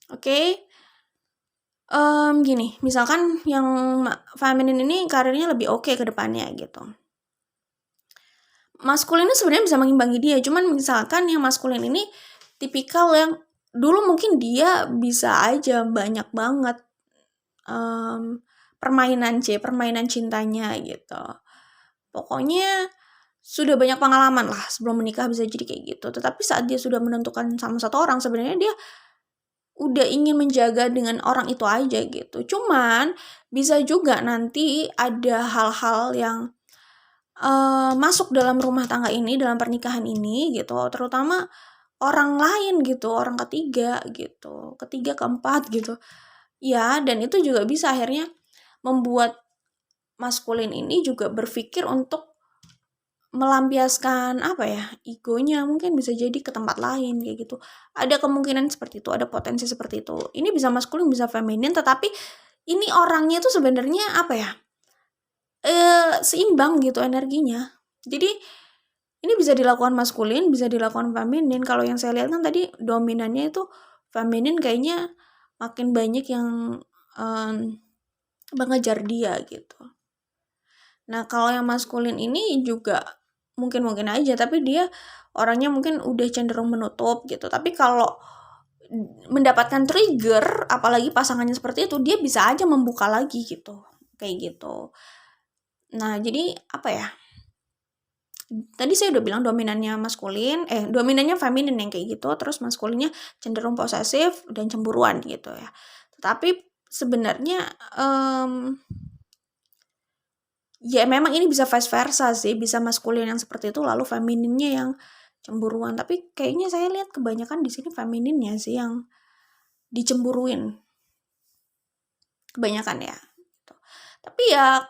Oke. Gini, misalkan yang feminin ini karirnya lebih oke ke depannya gitu. Maskulin ini sebenarnya bisa mengimbangi dia, cuman misalkan yang maskulin ini tipikal yang dulu mungkin dia bisa aja banyak banget permainan cintanya gitu. Pokoknya sudah banyak pengalaman lah sebelum menikah, bisa jadi kayak gitu. Tetapi saat dia sudah menentukan sama satu orang, sebenarnya dia udah ingin menjaga dengan orang itu aja gitu. Cuman bisa juga nanti ada hal-hal yang masuk dalam rumah tangga ini, dalam pernikahan ini gitu, terutama orang lain gitu, orang ketiga gitu, ketiga, keempat gitu. Ya, dan itu juga bisa akhirnya membuat maskulin ini juga berpikir untuk melampiaskan apa ya, egonya, mungkin bisa jadi ke tempat lain kayak gitu. Ada kemungkinan seperti itu, ada potensi seperti itu. Ini bisa maskulin, bisa feminin, tetapi ini orangnya tuh sebenarnya apa ya, seimbang gitu energinya. Jadi ini bisa dilakukan maskulin, bisa dilakukan feminin. Kalau yang saya lihat kan tadi dominannya itu feminin, kayaknya makin banyak yang mengejar dia gitu. Nah kalau yang maskulin ini juga mungkin aja, tapi dia orangnya mungkin udah cenderung menutup gitu. Tapi kalau mendapatkan trigger, apalagi pasangannya seperti itu, dia bisa aja membuka lagi gitu, kayak gitu. Nah, jadi apa ya? Tadi saya udah bilang dominannya feminin yang kayak gitu, terus maskulinnya cenderung posesif dan cemburuan gitu ya. Tetapi sebenarnya ya memang ini bisa vice versa sih, bisa maskulin yang seperti itu lalu femininnya yang cemburuan. Tapi kayaknya saya lihat kebanyakan di sini femininnya sih yang dicemburuin. Kebanyakan ya. Gitu. Tapi ya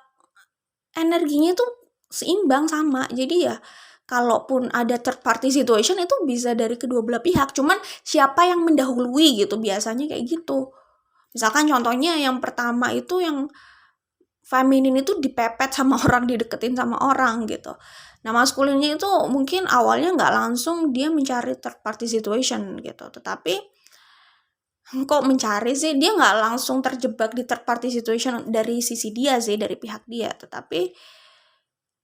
energinya tuh seimbang sama. Jadi ya kalaupun ada third party situation itu bisa dari kedua belah pihak. Cuman siapa yang mendahului gitu, biasanya kayak gitu. Misalkan contohnya yang pertama itu yang feminin itu dipepet sama orang, dideketin sama orang gitu. Nah maskulinnya itu mungkin awalnya nggak langsung dia mencari third party situation gitu. Tetapi kok mencari sih, dia nggak langsung terjebak di third party situation dari sisi dia sih, dari pihak dia. Tetapi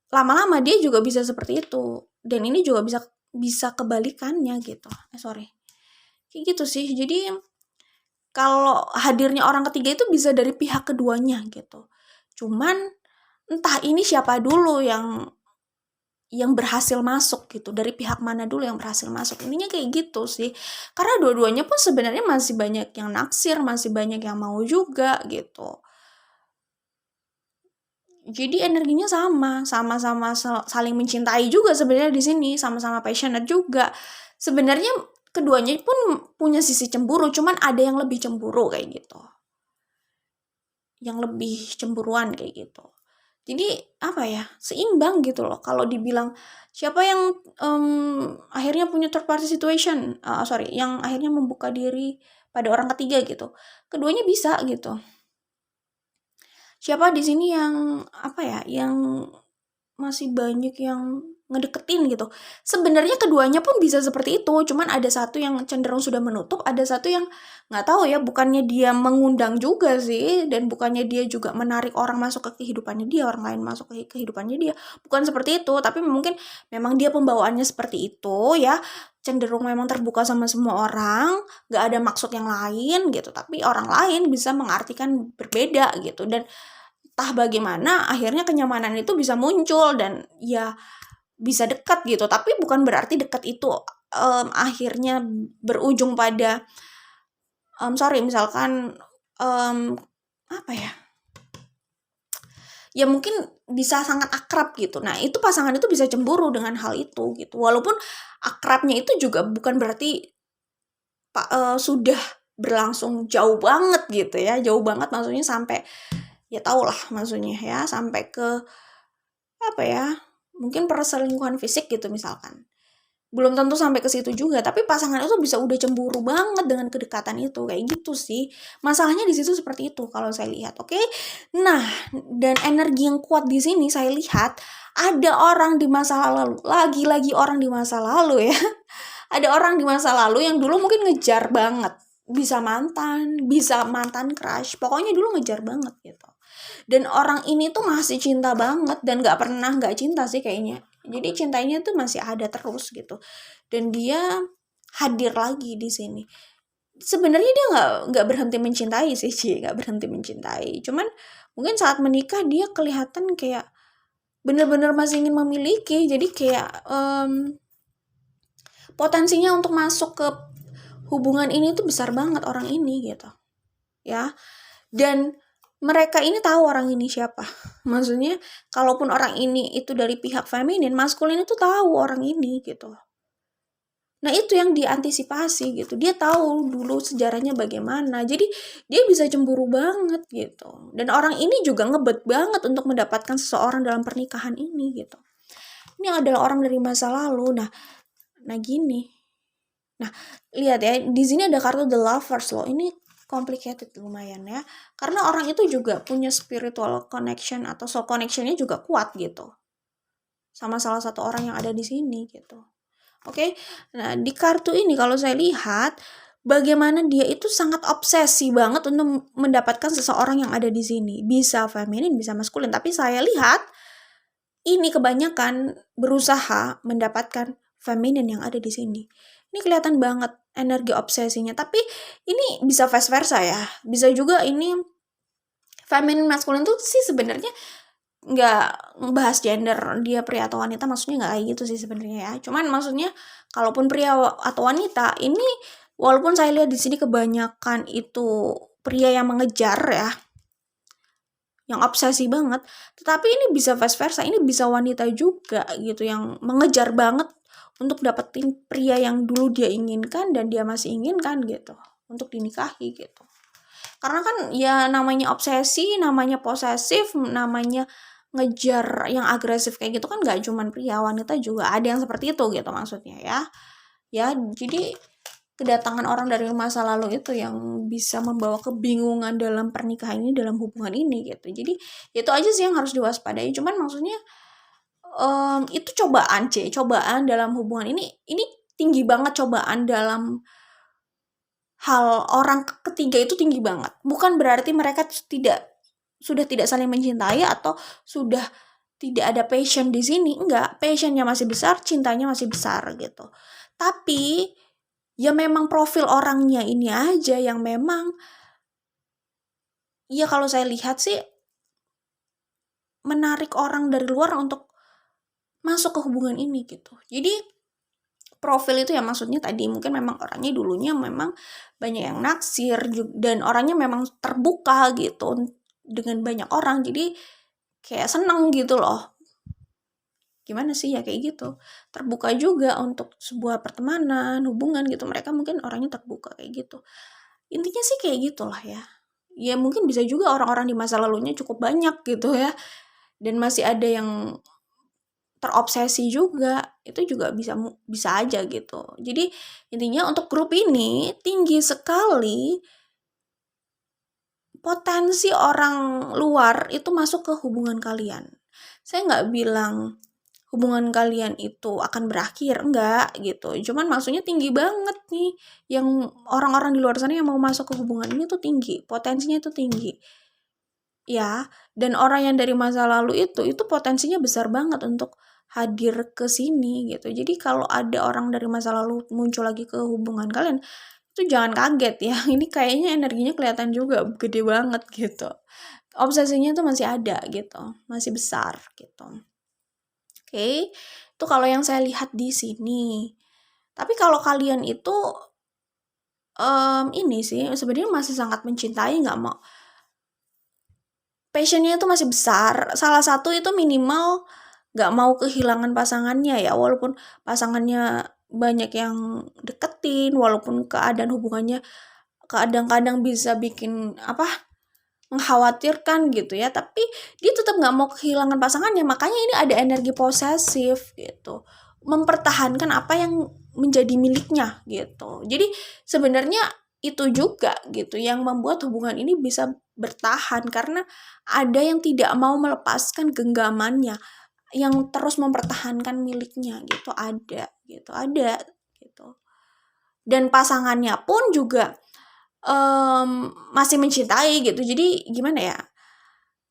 lama-lama dia juga bisa seperti itu. Dan ini juga bisa kebalikannya gitu. Kayak gitu sih. Jadi kalau hadirnya orang ketiga itu bisa dari pihak keduanya gitu. Cuman entah ini siapa dulu yang berhasil masuk gitu, dari pihak mana dulu yang berhasil masuk, ininya kayak gitu sih. Karena dua-duanya pun sebenarnya masih banyak yang naksir, masih banyak yang mau juga gitu. Jadi energinya sama-sama saling mencintai juga sebenarnya di sini, sama-sama passionate juga. Sebenarnya keduanya pun punya sisi cemburu, cuman ada yang lebih cemburu kayak gitu. Yang lebih cemburuan kayak gitu. Jadi apa ya, seimbang gitu loh. Kalau dibilang siapa yang akhirnya punya third party situation, yang akhirnya membuka diri pada orang ketiga gitu. Keduanya bisa gitu. Siapa di sini yang apa ya, yang masih banyak yang ngedeketin gitu. Sebenarnya keduanya pun bisa seperti itu, cuman ada satu yang cenderung sudah menutup, ada satu yang nggak tahu ya, bukannya dia mengundang juga sih, dan bukannya dia juga menarik orang masuk ke kehidupannya dia, orang lain masuk ke kehidupannya dia. Bukan seperti itu, tapi mungkin memang dia pembawaannya seperti itu ya, cenderung memang terbuka sama semua orang, nggak ada maksud yang lain gitu, tapi orang lain bisa mengartikan berbeda gitu, dan entah bagaimana akhirnya kenyamanan itu bisa muncul dan ya bisa dekat gitu. Tapi bukan berarti dekat itu akhirnya berujung pada misalkan apa ya, ya mungkin bisa sangat akrab gitu. Nah itu pasangan itu bisa cemburu dengan hal itu gitu, walaupun akrabnya itu juga bukan berarti sudah berlangsung jauh banget gitu ya, jauh banget maksudnya sampai ya tau lah maksudnya ya, sampai ke apa ya, mungkin perselingkuhan fisik gitu misalkan. Belum tentu sampai ke situ juga, tapi pasangan itu bisa udah cemburu banget dengan kedekatan itu, kayak gitu sih. Masalahnya di situ seperti itu kalau saya lihat, oke? Nah, dan energi yang kuat di sini saya lihat ada orang di masa lalu, lagi-lagi orang di masa lalu ya. Ada orang di masa lalu yang dulu mungkin ngejar banget, bisa mantan crush, pokoknya dulu ngejar banget gitu. Dan orang ini tuh masih cinta banget dan nggak pernah nggak cinta sih kayaknya. Jadi cintanya tuh masih ada terus gitu. Dan dia hadir lagi di sini. Sebenarnya dia nggak berhenti mencintai sih, nggak berhenti mencintai. Cuman mungkin saat menikah dia kelihatan kayak bener-bener masih ingin memiliki. Jadi kayak potensinya untuk masuk ke hubungan ini tuh besar banget orang ini gitu. Ya. Dan mereka ini tahu orang ini siapa. Maksudnya kalaupun orang ini itu dari pihak feminin, maskulin itu tahu orang ini gitu. Nah itu yang diantisipasi gitu. Dia tahu dulu sejarahnya bagaimana. Jadi dia bisa cemburu banget gitu. Dan orang ini juga ngebet banget untuk mendapatkan seseorang dalam pernikahan ini gitu. Ini adalah orang dari masa lalu. Nah gini. Nah lihat ya, di sini ada kartu The Lovers loh. Ini complicated lumayan ya, karena orang itu juga punya spiritual connection atau soul connectionnya juga kuat gitu sama salah satu orang yang ada di sini gitu. Oke, nah di kartu ini kalau saya lihat bagaimana dia itu sangat obsesi banget untuk mendapatkan seseorang yang ada di sini, bisa feminin bisa maskulin, tapi saya lihat ini kebanyakan berusaha mendapatkan feminin yang ada di sini. Ini kelihatan banget energi obsesinya. Tapi ini bisa vice versa ya. Bisa juga ini feminine masculine tuh sih sebenarnya nggak ngebahas gender dia pria atau wanita, maksudnya nggak kayak gitu sih sebenarnya ya. Cuman maksudnya kalaupun pria atau wanita ini, walaupun saya lihat di sini kebanyakan itu pria yang mengejar ya, yang obsesi banget, tetapi ini bisa vice versa, ini bisa wanita juga gitu yang mengejar banget untuk dapetin pria yang dulu dia inginkan dan dia masih inginkan gitu untuk dinikahi gitu. Karena kan ya namanya obsesi, namanya posesif, namanya ngejar yang agresif kayak gitu kan gak cuman pria, wanita juga ada yang seperti itu gitu maksudnya ya. Ya, jadi kedatangan orang dari masa lalu itu yang bisa membawa kebingungan dalam pernikahan ini, dalam hubungan ini gitu. Jadi itu aja sih yang harus diwaspadai. Cuman maksudnya itu cobaan dalam hubungan ini tinggi banget, cobaan dalam hal orang ketiga itu tinggi banget. Bukan berarti mereka sudah tidak saling mencintai atau sudah tidak ada passion di sini. Enggak, passionnya masih besar, cintanya masih besar gitu. Tapi ya memang profil orangnya ini aja yang memang ya kalau saya lihat sih menarik orang dari luar untuk masuk ke hubungan ini gitu. Jadi profil itu ya maksudnya tadi mungkin memang orangnya dulunya memang banyak yang naksir dan orangnya memang terbuka gitu dengan banyak orang, jadi kayak seneng gitu loh. Gimana sih ya kayak gitu, terbuka juga untuk sebuah pertemanan, hubungan gitu, mereka mungkin orangnya terbuka kayak gitu. Intinya sih kayak gitulah ya. Ya mungkin bisa juga orang-orang di masa lalunya cukup banyak gitu ya, dan masih ada yang terobsesi juga, itu juga bisa aja gitu. Jadi intinya untuk grup ini tinggi sekali potensi orang luar itu masuk ke hubungan kalian. Saya nggak bilang hubungan kalian itu akan berakhir, enggak gitu. Cuman maksudnya tinggi banget nih yang orang-orang di luar sana yang mau masuk ke hubungan ini tuh tinggi, potensinya itu tinggi. Ya, dan orang yang dari masa lalu itu potensinya besar banget untuk hadir ke sini gitu. Jadi kalau ada orang dari masa lalu muncul lagi ke hubungan kalian, itu jangan kaget ya. Ini kayaknya energinya kelihatan juga gede banget gitu. Obsesinya tuh masih ada gitu, masih besar gitu. Oke, itu kalau yang saya lihat di sini. Tapi kalau kalian itu ini sih sebenarnya masih sangat mencintai, nggak mau passionnya itu masih besar. Salah satu itu minimal nggak mau kehilangan pasangannya ya, walaupun pasangannya banyak yang deketin, walaupun keadaan hubungannya kadang-kadang bisa bikin mengkhawatirkan gitu ya, tapi dia tetap nggak mau kehilangan pasangannya. Makanya ini ada energi posesif gitu, mempertahankan apa yang menjadi miliknya gitu. Jadi sebenarnya itu juga gitu yang membuat hubungan ini bisa bertahan, karena ada yang tidak mau melepaskan genggamannya, yang terus mempertahankan miliknya gitu, ada gitu. Dan pasangannya pun juga masih mencintai gitu. Jadi gimana ya,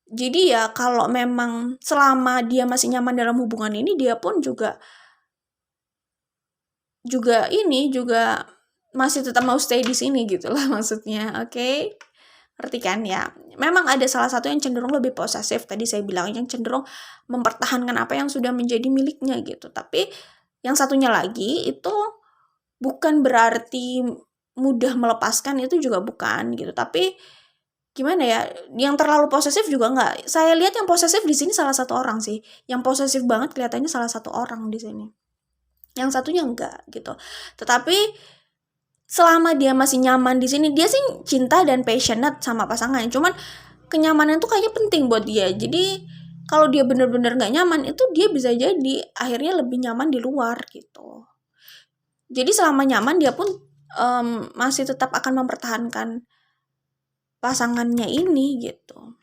jadi ya kalau memang selama dia masih nyaman dalam hubungan ini, dia pun juga masih tetap mau stay di sini gitu lah maksudnya. Oke, ngerti kan ya. Memang ada salah satu yang cenderung lebih posesif, tadi saya bilang yang cenderung mempertahankan apa yang sudah menjadi miliknya gitu. Tapi yang satunya lagi itu bukan berarti mudah melepaskan, itu juga bukan gitu. Tapi gimana ya, yang terlalu posesif juga enggak. Saya lihat yang posesif di sini salah satu orang sih. Yang posesif banget kelihatannya salah satu orang di sini. Yang satunya enggak gitu. Tetapi selama dia masih nyaman di sini, dia sih cinta dan passionate sama pasangan. Cuman kenyamanan tuh kayaknya penting buat dia. Jadi kalau dia benar-benar nggak nyaman, itu dia bisa jadi akhirnya lebih nyaman di luar gitu. Jadi selama nyaman dia pun masih tetap akan mempertahankan pasangannya ini gitu.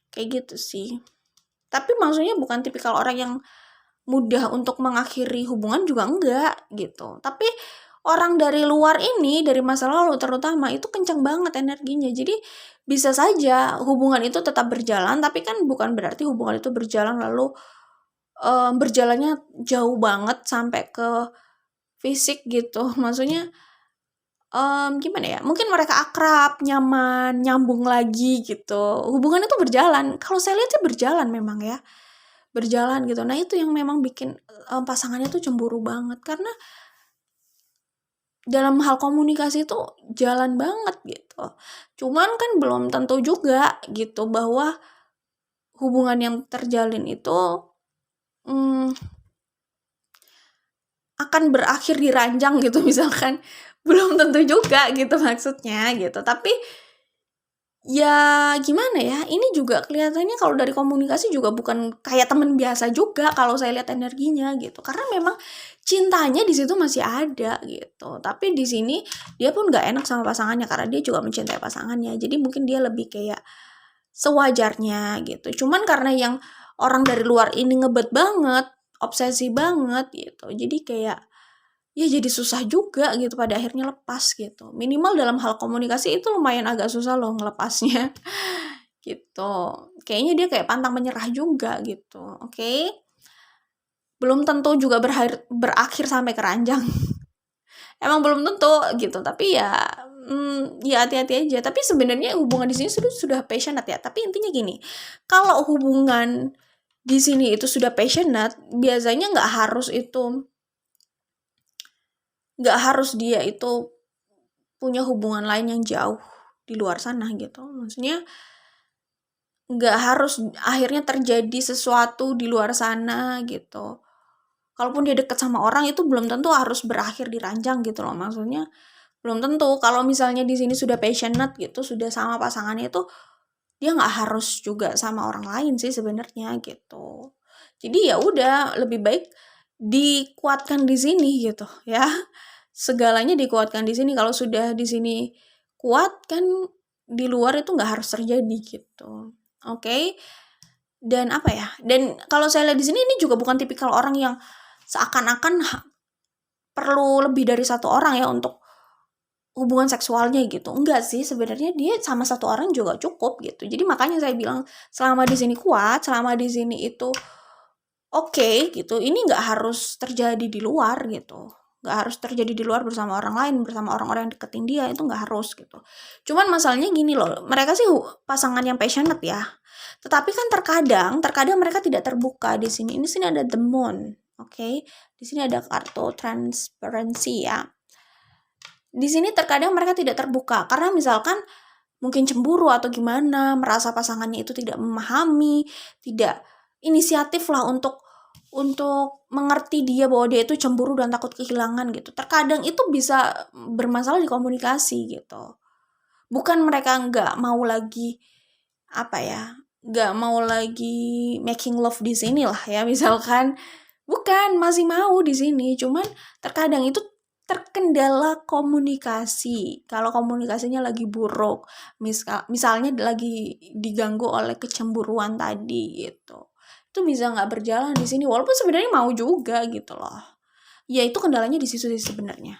Kayak gitu sih. Tapi maksudnya bukan tipikal orang yang mudah untuk mengakhiri hubungan juga enggak gitu. Tapi orang dari luar ini, dari masa lalu terutama, itu kencang banget energinya. Jadi bisa saja hubungan itu tetap berjalan, tapi kan bukan berarti hubungan itu berjalan lalu berjalannya jauh banget sampai ke fisik gitu. Maksudnya gimana ya, mungkin mereka akrab, nyaman, nyambung lagi gitu. Hubungan itu berjalan. Kalau saya lihat sih berjalan memang ya. Berjalan gitu. Nah, itu yang memang bikin pasangannya tuh cemburu banget karena dalam hal komunikasi itu jalan banget gitu. Cuman kan belum tentu juga gitu bahwa hubungan yang terjalin itu akan berakhir di ranjang gitu misalkan. Belum tentu juga gitu maksudnya gitu. Tapi ya gimana ya, ini juga kelihatannya kalau dari komunikasi juga bukan kayak teman biasa juga kalau saya lihat energinya gitu. Karena memang cintanya di situ masih ada gitu. Tapi di sini dia pun nggak enak sama pasangannya karena dia juga mencintai pasangannya. Jadi mungkin dia lebih kayak sewajarnya gitu. Cuman karena yang orang dari luar ini ngebet banget, obsesi banget gitu. Jadi kayak ya jadi susah juga gitu pada akhirnya lepas gitu. Minimal dalam hal komunikasi itu lumayan agak susah loh ngelepasnya gitu. Kayaknya dia kayak pantang menyerah juga gitu. Oke. Belum tentu juga berakhir sampai keranjang. Emang belum tentu gitu, tapi ya ya hati-hati aja. Tapi sebenarnya hubungan di sini sudah passionate ya. Tapi intinya gini, kalau hubungan di sini itu sudah passionate, biasanya nggak harus dia itu punya hubungan lain yang jauh di luar sana gitu. Maksudnya nggak harus akhirnya terjadi sesuatu di luar sana gitu. Kalaupun dia deket sama orang itu belum tentu harus berakhir di ranjang gitu loh. Maksudnya belum tentu. Kalau misalnya di sini sudah passionate gitu, sudah sama pasangannya itu dia nggak harus juga sama orang lain sih sebenarnya gitu. Jadi ya udah lebih baik dikuatkan di sini gitu ya. Segalanya dikuatkan di sini. Kalau sudah di sini kuat kan di luar itu nggak harus terjadi gitu. Oke. Dan apa ya? Dan kalau saya lihat di sini ini juga bukan tipikal orang yang seakan-akan perlu lebih dari satu orang ya untuk hubungan seksualnya gitu. Enggak sih, sebenarnya dia sama satu orang juga cukup gitu. Jadi makanya saya bilang selama di sini kuat, selama di sini itu oke gitu. Ini nggak harus terjadi di luar gitu. Nggak harus terjadi di luar bersama orang lain, bersama orang-orang yang deketin dia, itu nggak harus gitu. Cuman masalahnya gini loh, mereka sih pasangan yang passionate ya. Tetapi kan terkadang mereka tidak terbuka di sini. Ini sini ada the moon, oke? Di sini ada kartu transparency ya. Di sini terkadang mereka tidak terbuka karena misalkan mungkin cemburu atau gimana, merasa pasangannya itu tidak memahami, tidak inisiatif lah untuk mengerti dia bahwa dia itu cemburu dan takut kehilangan gitu. Terkadang itu bisa bermasalah di komunikasi gitu. Bukan mereka nggak mau lagi nggak mau lagi making love di sini lah ya misalkan. Bukan, masih mau di sini. Cuman terkadang itu terkendala komunikasi. Kalau komunikasinya lagi buruk, misalnya lagi diganggu oleh kecemburuan tadi gitu. Itu bisa nggak berjalan di sini walaupun sebenarnya mau juga gitu loh. Ya itu kendalanya di situ sih sebenarnya.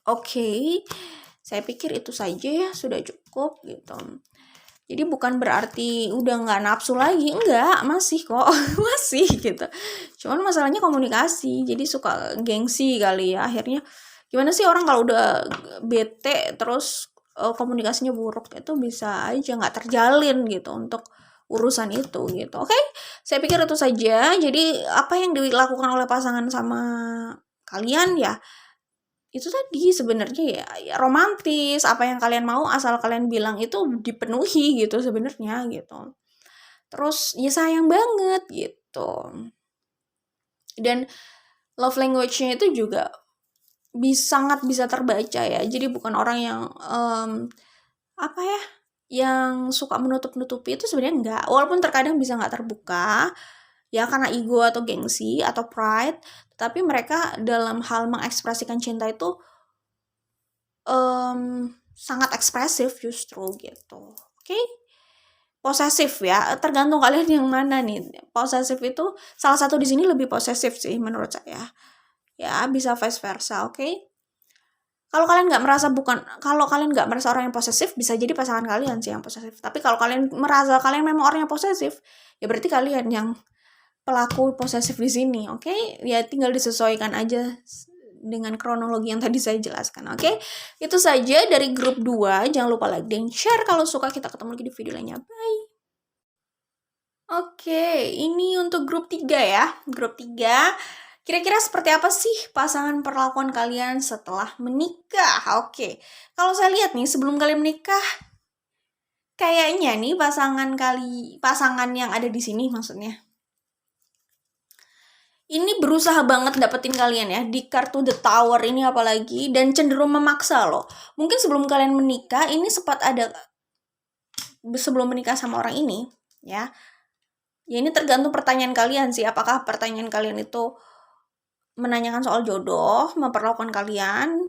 Oke. Saya pikir itu saja ya, sudah cukup gitu. Jadi bukan berarti udah nggak nafsu lagi, enggak, masih kok, masih gitu. Cuman masalahnya komunikasi, jadi suka gengsi kali ya. Akhirnya gimana sih orang kalau udah bete terus komunikasinya buruk itu bisa aja nggak terjalin gitu untuk urusan itu gitu. Oke, saya pikir itu saja. Jadi apa yang dilakukan oleh pasangan sama kalian ya itu tadi sebenarnya ya romantis, apa yang kalian mau asal kalian bilang itu dipenuhi gitu sebenarnya gitu. Terus ya sayang banget gitu. Dan love language-nya itu juga sangat bisa terbaca ya. Jadi bukan orang yang yang suka menutup-nutupi itu sebenarnya enggak. Walaupun terkadang bisa nggak terbuka ya karena ego atau gengsi atau pride, tapi mereka dalam hal mengekspresikan cinta itu sangat ekspresif justru gitu. Oke? Posesif ya, tergantung kalian yang mana nih. Posesif itu salah satu di sini lebih posesif sih menurut saya. Ya, bisa vice versa, oke? Kalau kalian nggak merasa orang yang posesif, bisa jadi pasangan kalian sih yang posesif. Tapi kalau kalian merasa kalian memang orang yang posesif, ya berarti kalian yang pelaku posesif di sini, oke? Ya tinggal disesuaikan aja dengan kronologi yang tadi saya jelaskan. Oke, itu saja dari grup 2. Jangan lupa like dan share kalau suka. Kita ketemu lagi di video lainnya. Bye. Oke, ini untuk grup 3 ya. Grup 3. Kira-kira seperti apa sih pasangan perlakuan kalian setelah menikah? Oke, kalau saya lihat nih sebelum kalian menikah, kayaknya nih pasangan yang ada di sini maksudnya, ini berusaha banget dapetin kalian ya di kartu The Tower ini apalagi, dan cenderung memaksa loh. Mungkin sebelum kalian menikah ini sempat ada, sebelum menikah sama orang ini ya. Ya ini tergantung pertanyaan kalian sih, apakah pertanyaan kalian itu menanyakan soal jodoh, memperlakukan kalian,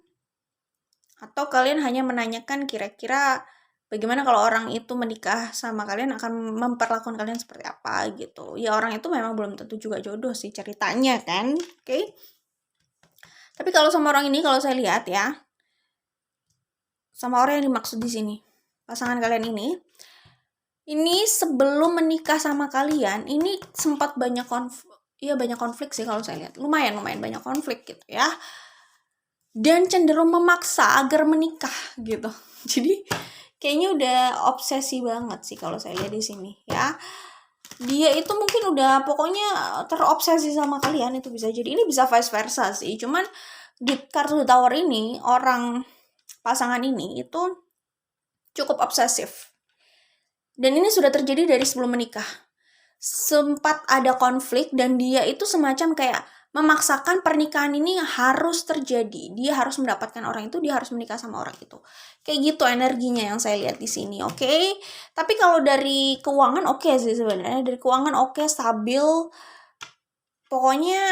atau kalian hanya menanyakan kira-kira bagaimana kalau orang itu menikah sama kalian akan memperlakukan kalian seperti apa gitu. Ya orang itu memang belum tentu juga jodoh sih ceritanya kan. Oke. Tapi kalau sama orang ini, kalau saya lihat ya, sama orang yang dimaksud di sini, pasangan kalian ini sebelum menikah sama kalian, ini sempat banyak konflik sih kalau saya lihat. Lumayan banyak konflik gitu ya. Dan cenderung memaksa agar menikah gitu. Jadi kayaknya udah obsesi banget sih kalau saya lihat di sini ya. Dia itu mungkin udah pokoknya terobsesi sama kalian, itu bisa jadi. Ini bisa vice versa sih. Cuman di kartu The Tower ini, orang pasangan ini itu cukup obsesif. Dan ini sudah terjadi dari sebelum menikah. Sempat ada konflik dan dia itu semacam kayak memaksakan pernikahan ini harus terjadi. Dia harus mendapatkan orang itu, dia harus menikah sama orang itu. Kayak gitu energinya yang saya lihat di sini, oke? Tapi kalau dari keuangan oke sih sebenarnya. Dari keuangan oke, stabil. Pokoknya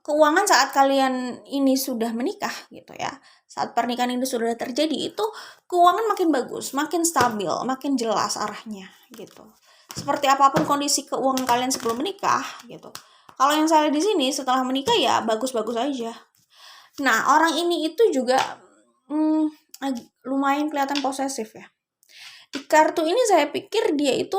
keuangan saat kalian ini sudah menikah gitu ya. Saat pernikahan ini sudah terjadi, itu keuangan makin bagus, makin stabil, makin jelas arahnya gitu. Seperti apapun kondisi keuangan kalian sebelum menikah gitu. Kalau yang saya lihat di sini setelah menikah ya bagus-bagus aja. Nah, orang ini itu juga lumayan kelihatan posesif ya. Di kartu ini saya pikir dia itu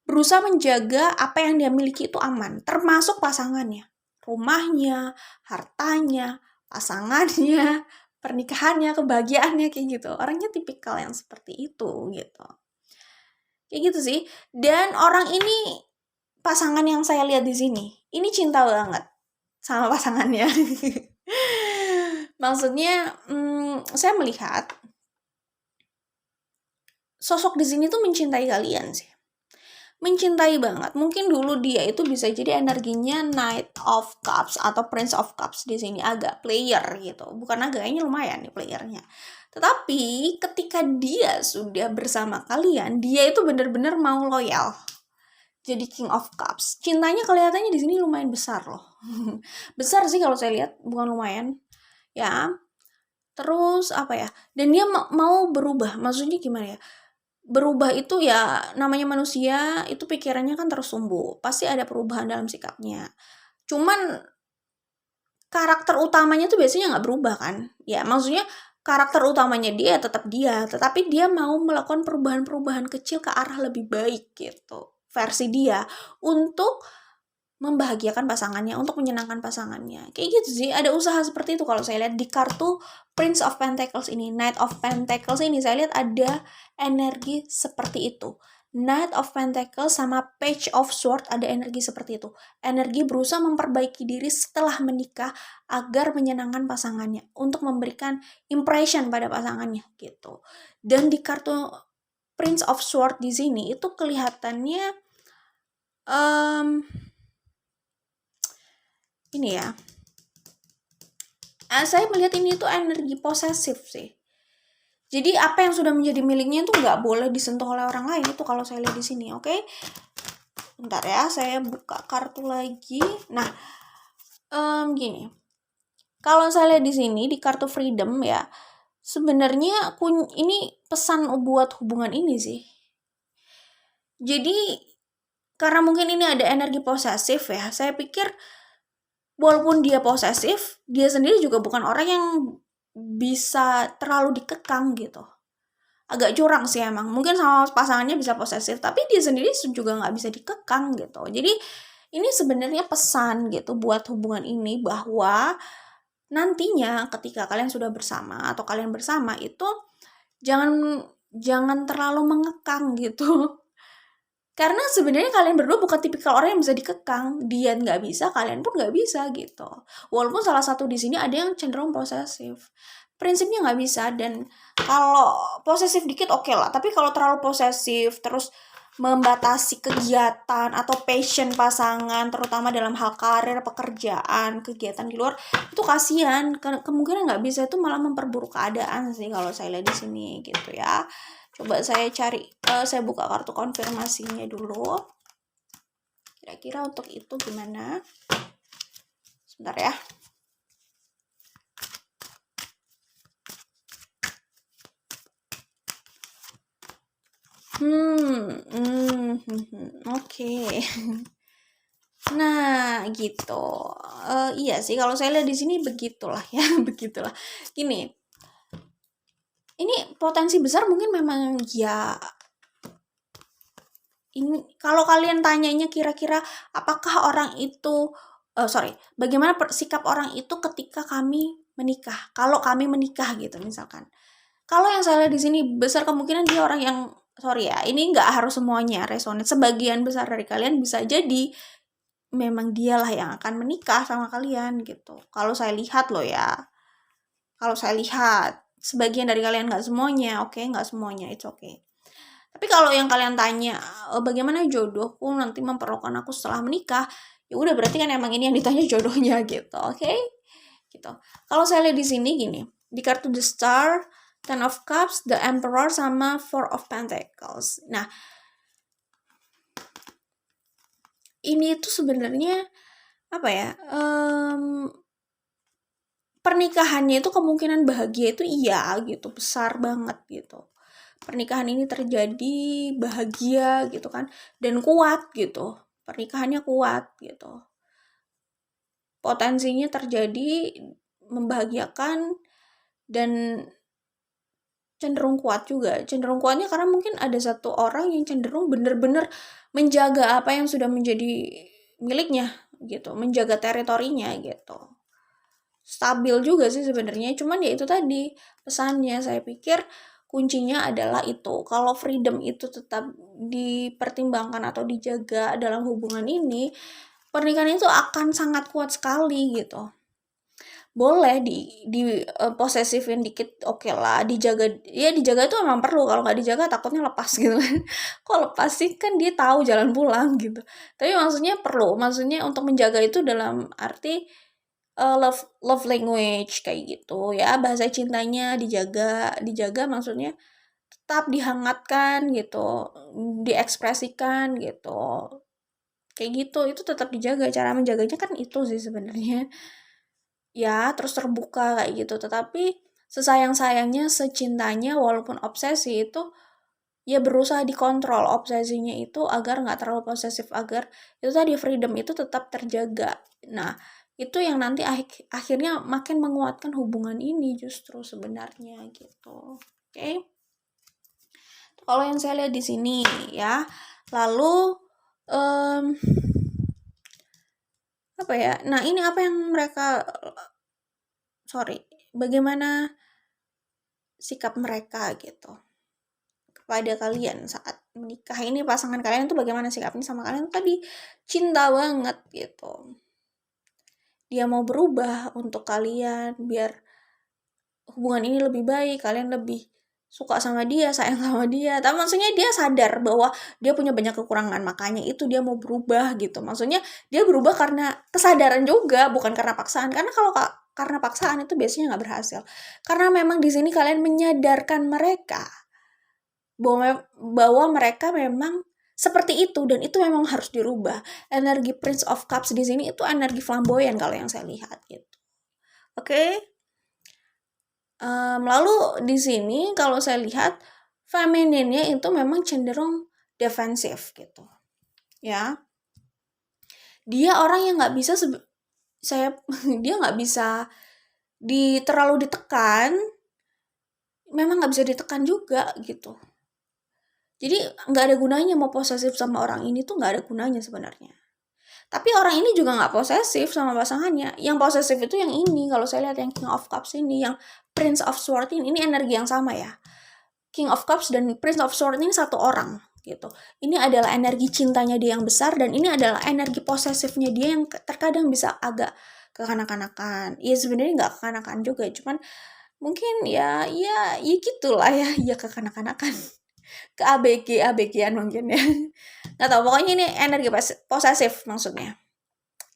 berusaha menjaga apa yang dia miliki itu aman, termasuk pasangannya, rumahnya, hartanya, pasangannya, pernikahannya, kebahagiaannya, kayak gitu. Orangnya tipikal yang seperti itu gitu. Kayak gitu sih. Dan orang ini, pasangan yang saya lihat di sini, ini cinta banget sama pasangannya. Maksudnya, saya melihat sosok di sini tuh mencintai kalian sih. Mencintai banget. Mungkin dulu dia itu bisa jadi energinya Knight of Cups atau Prince of Cups di sini, agak player gitu. Bukan agak, kayaknya lumayan nih playernya. Tetapi ketika dia sudah bersama kalian, dia itu benar-benar mau loyal. Jadi King of Cups. Cintanya kelihatannya di sini lumayan besar loh. Besar sih kalau saya lihat, bukan lumayan. Ya. Terus apa ya? Dan dia mau berubah. Maksudnya gimana ya? Berubah itu ya namanya manusia, itu pikirannya kan terus tumbuh. Pasti ada perubahan dalam sikapnya. Cuman karakter utamanya tuh biasanya nggak berubah kan. Ya maksudnya karakter utamanya dia tetap dia. Tetapi dia mau melakukan perubahan-perubahan kecil ke arah lebih baik gitu. Versi dia. Untuk membahagiakan pasangannya, untuk menyenangkan pasangannya. Kayak gitu sih, ada usaha seperti itu kalau saya lihat di kartu Prince of Pentacles ini. Knight of Pentacles ini saya lihat ada energi seperti itu. Knight of Pentacles sama Page of Swords ada energi seperti itu. Energi berusaha memperbaiki diri setelah menikah agar menyenangkan pasangannya, untuk memberikan impression pada pasangannya gitu. Dan di kartu Prince of Swords di sini itu kelihatannya ini ya, saya melihat ini tuh energi posesif sih. Jadi apa yang sudah menjadi miliknya itu nggak boleh disentuh oleh orang lain, itu kalau saya lihat di sini, oke? Bentar ya, saya buka kartu lagi. Nah, gini, kalau saya lihat di sini di kartu Freedom ya, sebenarnya ini pesan buat hubungan ini sih. Jadi karena mungkin ini ada energi posesif ya, saya pikir walaupun dia posesif, dia sendiri juga bukan orang yang bisa terlalu dikekang gitu. Agak curang sih emang. Mungkin sama pasangannya bisa posesif, tapi dia sendiri juga nggak bisa dikekang gitu. Jadi ini sebenarnya pesan gitu buat hubungan ini, bahwa nantinya ketika kalian sudah bersama atau kalian bersama itu jangan terlalu mengekang gitu. Karena sebenarnya kalian berdua bukan tipikal orang yang bisa dikekang. Dia nggak bisa, kalian pun nggak bisa gitu. Walaupun salah satu di sini ada yang cenderung posesif. Prinsipnya nggak bisa, dan kalau posesif dikit oke lah. Tapi kalau terlalu posesif, terus membatasi kegiatan atau passion pasangan, terutama dalam hal karir, pekerjaan, kegiatan di luar, itu kasihan. Kemungkinan nggak bisa itu malah memperburuk keadaan sih kalau saya lihat di sini gitu ya. Coba saya cari, saya buka kartu konfirmasinya dulu. Kira-kira untuk itu gimana? Sebentar ya. Oke. Nah, gitu. Iya sih kalau saya lihat di sini begitulah ya, begitulah. Gini, ini potensi besar mungkin memang ya. Ini kalau kalian tanyanya kira-kira apakah orang itu bagaimana sikap orang itu ketika kami menikah? Kalau kami menikah gitu misalkan. Kalau yang saya lihat di sini besar kemungkinan dia orang yang ini nggak harus semuanya resonate. Sebagian besar dari kalian bisa jadi memang dialah yang akan menikah sama kalian gitu. Kalau saya lihat loh ya. Kalau saya lihat sebagian dari kalian, nggak semuanya, oke, nggak semuanya, it's okay. Tapi kalau yang kalian tanya, bagaimana jodohku nanti memperlakukan aku setelah menikah, ya udah berarti kan emang ini yang ditanya jodohnya gitu, oke? Gitu. Kalau saya lihat di sini gini, di kartu The Star, Ten of Cups, The Emperor, sama Four of Pentacles. Nah, ini tuh sebenarnya apa ya? Pernikahannya itu kemungkinan bahagia itu iya gitu, besar banget gitu. Pernikahan ini terjadi bahagia gitu kan, dan kuat gitu. Pernikahannya kuat gitu. Potensinya terjadi membahagiakan dan cenderung kuat juga. Cenderung kuatnya karena mungkin ada satu orang yang cenderung bener-bener menjaga apa yang sudah menjadi miliknya gitu, menjaga teritorinya gitu. Stabil juga sih sebenarnya, cuman ya itu tadi pesannya, saya pikir kuncinya adalah itu. Kalau freedom itu tetap dipertimbangkan atau dijaga dalam hubungan ini, pernikahan itu akan sangat kuat sekali gitu. Boleh di posesifin dikit, oke lah, dijaga itu memang perlu. Kalau nggak dijaga takutnya lepas gitu kan. Kok lepas sih, kan dia tahu jalan pulang gitu. Tapi maksudnya perlu, maksudnya untuk menjaga itu dalam arti love language kayak gitu ya, bahasa cintanya dijaga maksudnya tetap dihangatkan gitu, diekspresikan gitu, kayak gitu, itu tetap dijaga. Cara menjaganya kan itu sih sebenarnya ya, terus terbuka kayak gitu. Tetapi sesayang-sayangnya, secintanya, walaupun obsesi itu ya berusaha dikontrol obsesinya itu agar nggak terlalu posesif, agar itu tadi freedom itu tetap terjaga. Nah, itu yang nanti akhirnya makin menguatkan hubungan ini justru sebenarnya gitu. Oke. Kalau yang saya lihat di sini ya. Lalu apa ya? Nah, ini apa yang mereka bagaimana sikap mereka gitu kepada kalian saat menikah ini. Pasangan kalian tuh bagaimana sikapnya sama kalian tadi, cinta banget gitu. Dia mau berubah untuk kalian biar hubungan ini lebih baik, kalian lebih suka sama dia, sayang sama dia. Tapi maksudnya dia sadar bahwa dia punya banyak kekurangan, makanya itu dia mau berubah gitu. Maksudnya dia berubah karena kesadaran juga, bukan karena paksaan. Karena kalau karena paksaan itu biasanya nggak berhasil. Karena memang di sini kalian menyadarkan mereka bahwa mereka memang seperti itu, dan itu memang harus dirubah. Energi Prince of Cups di sini itu energi flamboyan kalau yang saya lihat gitu. Oke. Lalu di sini kalau saya lihat femininnya itu memang cenderung defensif gitu, ya. Dia orang yang nggak bisa dia nggak bisa terlalu ditekan, memang nggak bisa ditekan juga gitu. Jadi nggak ada gunanya mau posesif sama orang ini tuh, nggak ada gunanya sebenarnya. Tapi orang ini juga nggak posesif sama pasangannya. Yang posesif itu yang ini, kalau saya lihat yang King of Cups ini, yang Prince of Swords ini energi yang sama ya. King of Cups dan Prince of Swords ini satu orang gitu. Ini adalah energi cintanya dia yang besar, dan ini adalah energi posesifnya dia yang terkadang bisa agak kekanak-kanakan. Ya sebenarnya nggak kekanak-kanakan juga, cuman mungkin ya gitulah ya, ya kekanak-kanakan. Ke ABG-ABG-an mungkin ya. Nggak tahu, pokoknya ini energi posesif maksudnya.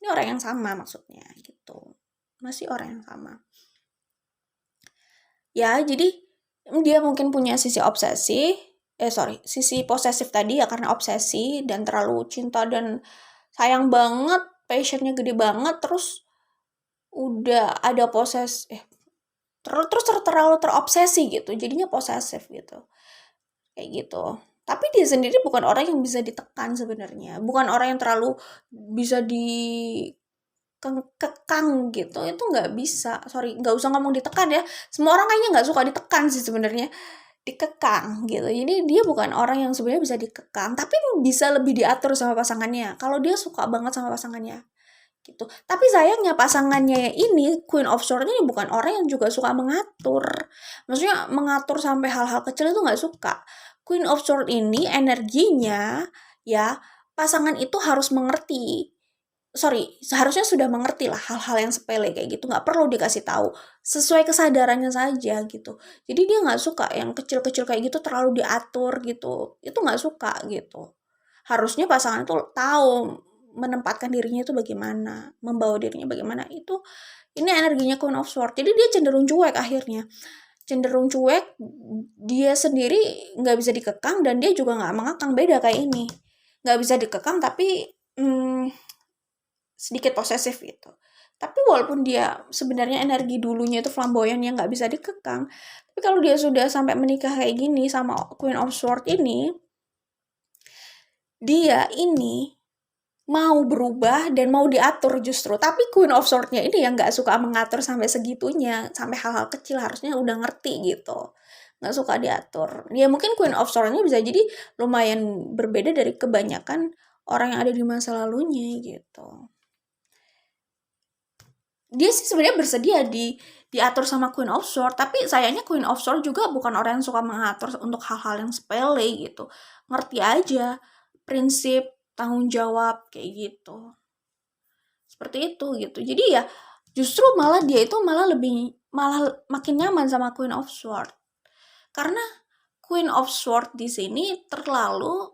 Ini orang yang sama maksudnya gitu. Masih orang yang sama. Ya, jadi dia mungkin punya sisi sisi posesif tadi ya, karena obsesi dan terlalu cinta dan sayang banget, passionnya gede banget, terus udah ada terlalu terobsesi gitu, jadinya posesif gitu. Kayak gitu. Tapi dia sendiri bukan orang yang bisa ditekan sebenarnya. Bukan orang yang terlalu bisa dikekang gitu. Itu nggak bisa. Sorry, nggak usah ngomong ditekan ya. Semua orang kayaknya nggak suka ditekan sih sebenarnya. Dikekang gitu. Jadi dia bukan orang yang sebenarnya bisa dikekang, tapi bisa lebih diatur sama pasangannya. Kalau dia suka banget sama pasangannya gitu. Tapi sayangnya pasangannya ini, Queen of Swords ini bukan orang yang juga suka mengatur. Maksudnya mengatur sampai hal-hal kecil itu nggak suka. Queen of Swords ini energinya ya, pasangan itu harus mengerti. Seharusnya sudah mengerti lah hal-hal yang sepele kayak gitu, nggak perlu dikasih tahu, sesuai kesadarannya saja gitu. Jadi dia nggak suka yang kecil-kecil kayak gitu terlalu diatur gitu, itu nggak suka gitu. Harusnya pasangan itu tahu menempatkan dirinya itu bagaimana, membawa dirinya bagaimana, itu ini energinya Queen of Swords. Jadi dia cenderung cuek akhirnya. Cenderung cuek, dia sendiri nggak bisa dikekang dan dia juga nggak mengekang, beda kayak ini. Nggak bisa dikekang tapi sedikit posesif gitu. Tapi walaupun dia sebenarnya energi dulunya itu flamboyan yang nggak bisa dikekang, tapi kalau dia sudah sampai menikah kayak gini sama Queen of Swords ini, dia ini mau berubah dan mau diatur justru. Tapi Queen of Swords-nya ini yang nggak suka mengatur sampai segitunya, sampai hal-hal kecil harusnya udah ngerti gitu. Nggak suka diatur. Ya mungkin Queen of Swords-nya bisa jadi lumayan berbeda dari kebanyakan orang yang ada di masa lalunya gitu. Dia sih sebenarnya bersedia diatur sama Queen of Swords, tapi sayangnya Queen of Swords juga bukan orang yang suka mengatur untuk hal-hal yang sepele gitu. Ngerti aja prinsip tanggung jawab kayak gitu. Seperti itu gitu. Jadi ya justru malah dia itu malah makin nyaman sama Queen of Swords. Karena Queen of Swords di sini terlalu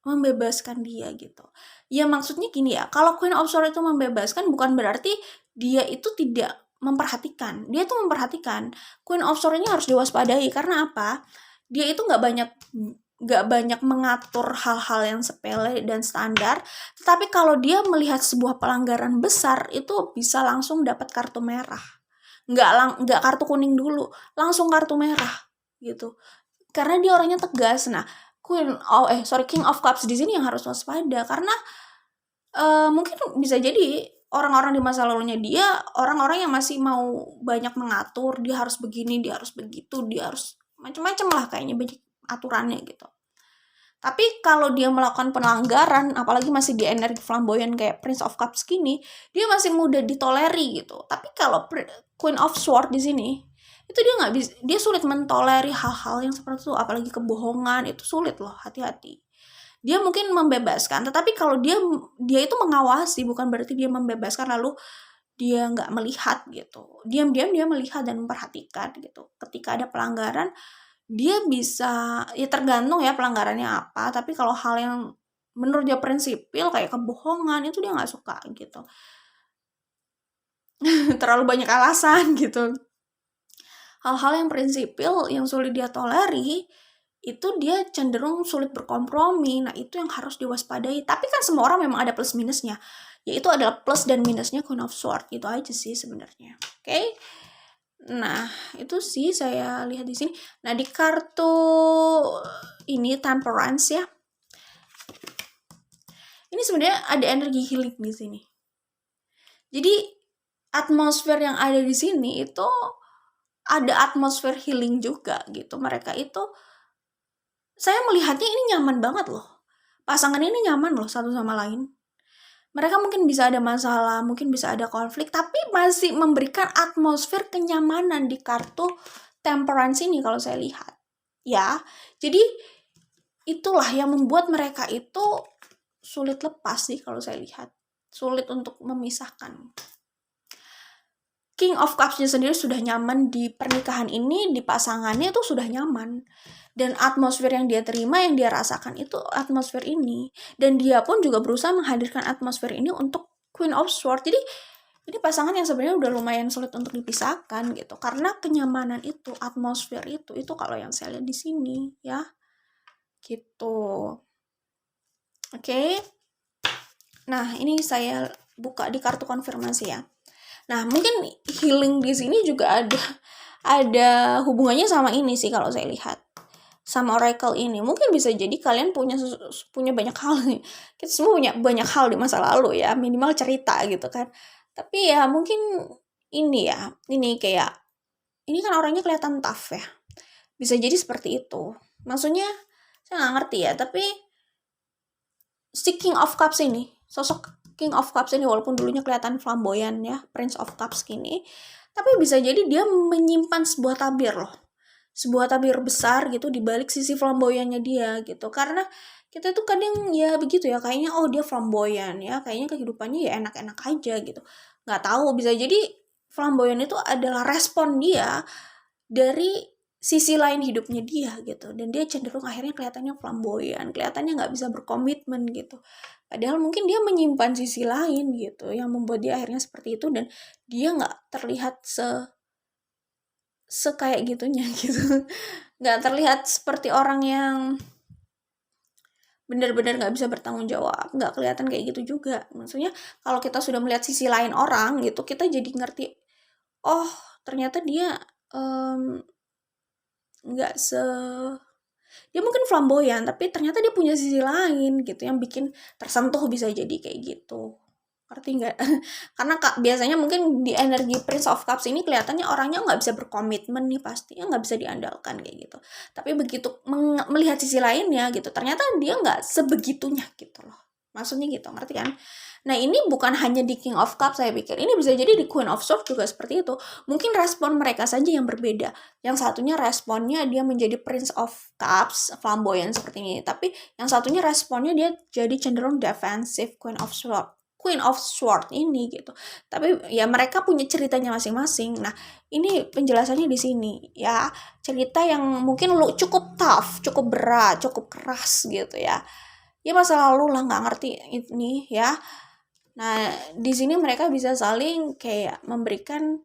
membebaskan dia gitu. Ya maksudnya gini ya, kalau Queen of Swords itu membebaskan bukan berarti dia itu tidak memperhatikan. Dia tuh memperhatikan. Queen of Swords ini harus diwaspadai karena apa? Dia itu nggak banyak mengatur hal-hal yang sepele dan standar, tetapi kalau dia melihat sebuah pelanggaran besar itu bisa langsung dapat kartu merah. Nggak kartu kuning dulu, langsung kartu merah gitu. Karena dia orangnya tegas. Nah, King of Cups di sini yang harus waspada karena mungkin bisa jadi orang-orang di masa lalunya dia orang-orang yang masih mau banyak mengatur, dia harus begini, dia harus begitu, dia harus macam-macam lah kayaknya banyak aturannya gitu. Tapi kalau dia melakukan pelanggaran, apalagi masih di energi flamboyan kayak Prince of Cups gini, dia masih mudah ditoleri gitu. Tapi kalau Queen of Swords di sini, itu dia nggak bisa, dia sulit mentoleri hal-hal yang seperti itu, apalagi kebohongan itu sulit loh, hati-hati. Dia mungkin membebaskan, tetapi kalau dia itu mengawasi, bukan berarti dia membebaskan lalu dia nggak melihat gitu. Diam-diam dia melihat dan memperhatikan gitu. Ketika ada pelanggaran, dia bisa, ya tergantung ya pelanggarannya apa, tapi kalau hal yang menurut dia prinsipil kayak kebohongan itu dia nggak suka gitu. Terlalu banyak alasan gitu. Hal-hal yang prinsipil yang sulit dia toleri itu dia cenderung sulit berkompromi. Nah itu yang harus diwaspadai. Tapi kan semua orang memang ada plus minusnya, yaitu adalah plus dan minusnya Queen of Swords. Itu aja sih sebenarnya. Oke. Nah, itu sih saya lihat di sini. Nah, di kartu ini Temperance ya. Ini sebenarnya ada energi healing di sini. Jadi atmosfer yang ada di sini itu ada atmosfer healing juga gitu. Mereka itu saya melihatnya ini nyaman banget loh. Pasangan ini nyaman loh satu sama lain. Mereka mungkin bisa ada masalah, mungkin bisa ada konflik, tapi masih memberikan atmosfer kenyamanan di kartu Temperance ini kalau saya lihat. Ya, jadi itulah yang membuat mereka itu sulit lepas sih kalau saya lihat. Sulit untuk memisahkan. King of Cups-nya sendiri sudah nyaman di pernikahan ini, di pasangannya itu sudah nyaman. Dan atmosfer yang dia terima, yang dia rasakan itu atmosfer ini. Dan dia pun juga berusaha menghadirkan atmosfer ini untuk Queen of Swords. Jadi ini pasangan yang sebenarnya udah lumayan sulit untuk dipisahkan gitu. Karena kenyamanan itu, atmosfer itu kalau yang saya lihat di sini ya. Gitu. Oke. Nah, ini saya buka di kartu konfirmasi ya. Nah, mungkin healing di sini juga ada hubungannya sama ini sih kalau saya lihat. Sama oracle ini. Mungkin bisa jadi kalian punya banyak hal nih. Kita semua punya banyak hal di masa lalu ya, minimal cerita gitu kan. Tapi ya mungkin ini kayak ini kan orangnya kelihatan tough ya. Bisa jadi seperti itu. Maksudnya saya nggak ngerti ya, tapi si King of Cups ini, sosok King of Cups ini walaupun dulunya kelihatan flamboyan ya, Prince of Cups gini, tapi bisa jadi dia menyimpan sebuah tabir loh. Sebuah tabir besar gitu di balik sisi flamboyannya dia gitu. Karena kita tuh kadang ya begitu ya, kayaknya oh dia flamboyan ya, kayaknya kehidupannya ya enak-enak aja gitu. Nggak tahu, bisa jadi flamboyan itu adalah respon dia dari sisi lain hidupnya dia gitu, dan dia cenderung akhirnya kelihatannya flamboyan, kelihatannya nggak bisa berkomitmen gitu, padahal mungkin dia menyimpan sisi lain gitu yang membuat dia akhirnya seperti itu, dan dia nggak terlihat kayak gitunya gitu, nggak terlihat seperti orang yang benar-benar nggak bisa bertanggung jawab, nggak kelihatan kayak gitu juga. Maksudnya kalau kita sudah melihat sisi lain orang gitu, kita jadi ngerti, oh ternyata dia nggak dia mungkin flamboyan, tapi ternyata dia punya sisi lain gitu yang bikin tersentuh, bisa jadi kayak gitu. Ngerti nggak? Karena biasanya mungkin di energi Prince of Cups ini kelihatannya orangnya nggak bisa berkomitmen nih, pastinya nggak bisa diandalkan kayak gitu. Tapi begitu melihat sisi lainnya gitu, ternyata dia nggak sebegitunya gitu loh. Maksudnya gitu, ngerti kan? Nah ini bukan hanya di King of Cups saya pikir, ini bisa jadi di Queen of Swords juga seperti itu. Mungkin respon mereka saja yang berbeda. Yang satunya responnya dia menjadi Prince of Cups, flamboyan seperti ini. Tapi yang satunya responnya dia jadi cenderung defensive Queen of Swords ini gitu. Tapi ya mereka punya ceritanya masing-masing. Nah, ini penjelasannya di sini ya. Cerita yang mungkin cukup tough, cukup berat, cukup keras gitu ya. Ya masa lalu lah, nggak ngerti ini ya. Nah, di sini mereka bisa saling kayak memberikan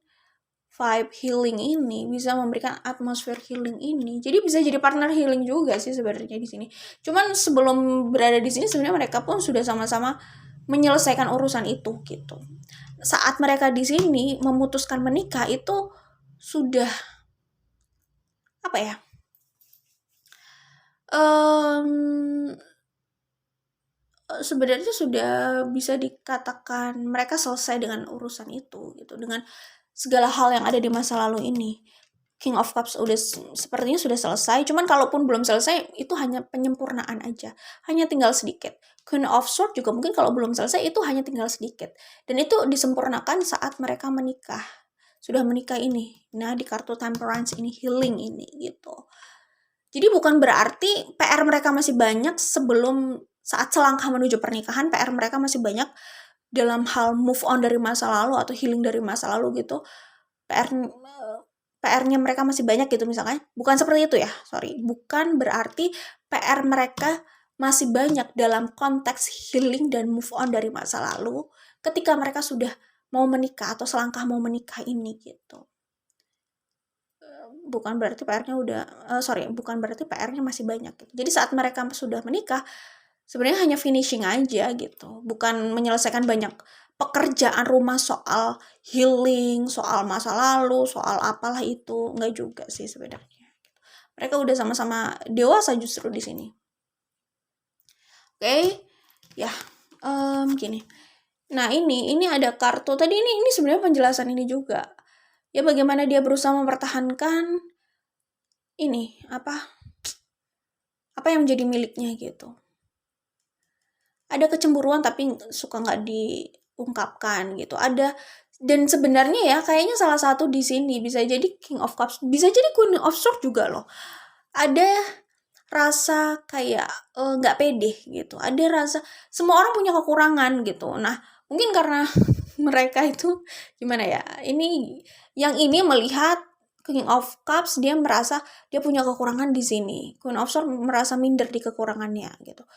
vibe healing ini, bisa memberikan atmosfer healing ini. Jadi bisa jadi partner healing juga sih sebenarnya di sini. Cuman sebelum berada di sini sebenarnya mereka pun sudah sama-sama menyelesaikan urusan itu gitu. Saat mereka di sini memutuskan menikah itu sudah apa ya? Sebenarnya sudah bisa dikatakan mereka selesai dengan urusan itu gitu, dengan segala hal yang ada di masa lalu ini. King of Cups udah sepertinya sudah selesai, cuman kalaupun belum selesai itu hanya penyempurnaan aja, hanya tinggal sedikit. Queen of Swords juga mungkin kalau belum selesai itu hanya tinggal sedikit, dan itu disempurnakan saat mereka menikah, sudah menikah ini. Nah di kartu Temperance ini, healing ini gitu. Jadi bukan berarti PR mereka masih banyak sebelum saat selangkah menuju pernikahan, PR mereka masih banyak dalam hal move on dari masa lalu atau healing dari masa lalu gitu. PR-nya mereka masih banyak gitu misalkan. Bukan seperti itu ya, sorry. Bukan berarti PR mereka masih banyak dalam konteks healing dan move on dari masa lalu ketika mereka sudah mau menikah atau selangkah mau menikah ini gitu. Bukan berarti PR-nya masih banyak gitu. Jadi saat mereka sudah menikah, sebenarnya hanya finishing aja gitu. Bukan menyelesaikan banyak pekerjaan rumah soal healing, soal masa lalu, soal apalah itu, enggak juga sih sebenarnya. Mereka udah sama-sama dewasa justru di sini. Oke, ya, gini. Nah ini ada kartu tadi, ini sebenarnya penjelasan ini juga. Ya bagaimana dia berusaha mempertahankan ini apa yang menjadi miliknya gitu. ada kecemburuan tapi suka nggak diungkapkan gitu. Ada, dan sebenarnya ya kayaknya salah satu di sini bisa jadi King of Cups, bisa jadi Queen of Swords juga loh. Ada rasa kayak nggak pede gitu. Ada rasa semua orang punya kekurangan gitu. Nah, mungkin karena mereka itu gimana ya? Yang ini melihat King of Cups, dia merasa dia punya kekurangan di sini. Queen of Swords merasa minder di kekurangannya gitu.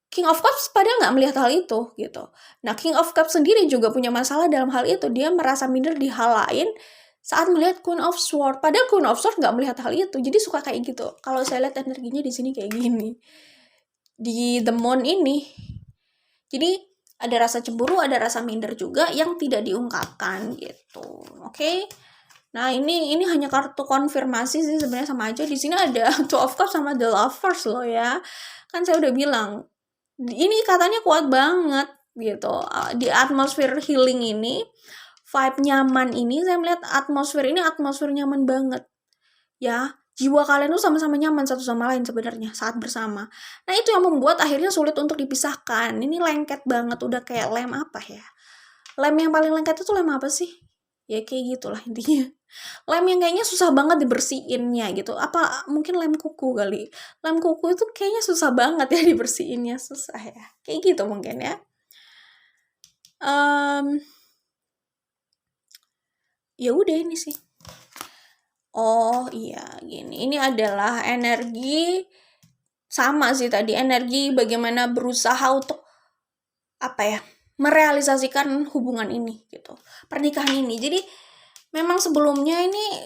King of Cups padahal nggak melihat hal itu gitu. Nah, King of Cups sendiri juga punya masalah dalam hal itu. Dia merasa minder di hal lain saat melihat Queen of Swords. Padahal Queen of Swords nggak melihat hal itu. Jadi suka kayak gitu. Kalau saya lihat energinya di sini kayak gini. Di The Moon ini. Jadi ada rasa cemburu, ada rasa minder juga yang tidak diungkapkan gitu. Oke? Nah, ini hanya kartu konfirmasi sih, sebenarnya sama aja. Di sini ada Two of Cups sama The Lovers loh ya. Kan saya udah bilang, ini katanya kuat banget gitu. Di atmosfer healing ini, vibe nyaman ini, saya melihat atmosfer nyaman banget. Ya, jiwa kalian tuh sama-sama nyaman satu sama lain sebenarnya saat bersama. Nah, itu yang membuat akhirnya sulit untuk dipisahkan. Ini lengket banget, udah kayak lem apa ya? Lem yang paling lengket itu lem apa sih? Ya kayak gitulah intinya. Lem yang kayaknya susah banget dibersihinnya gitu. Apa mungkin lem kuku kali. Lem kuku itu kayaknya susah banget ya dibersihinnya, susah ya. Kayak gitu mungkin ya. Ya udah ini sih. Oh iya gini. Ini adalah energi sama sih tadi, energi bagaimana berusaha untuk apa ya? Merealisasikan hubungan ini gitu. Pernikahan ini. Jadi memang sebelumnya ini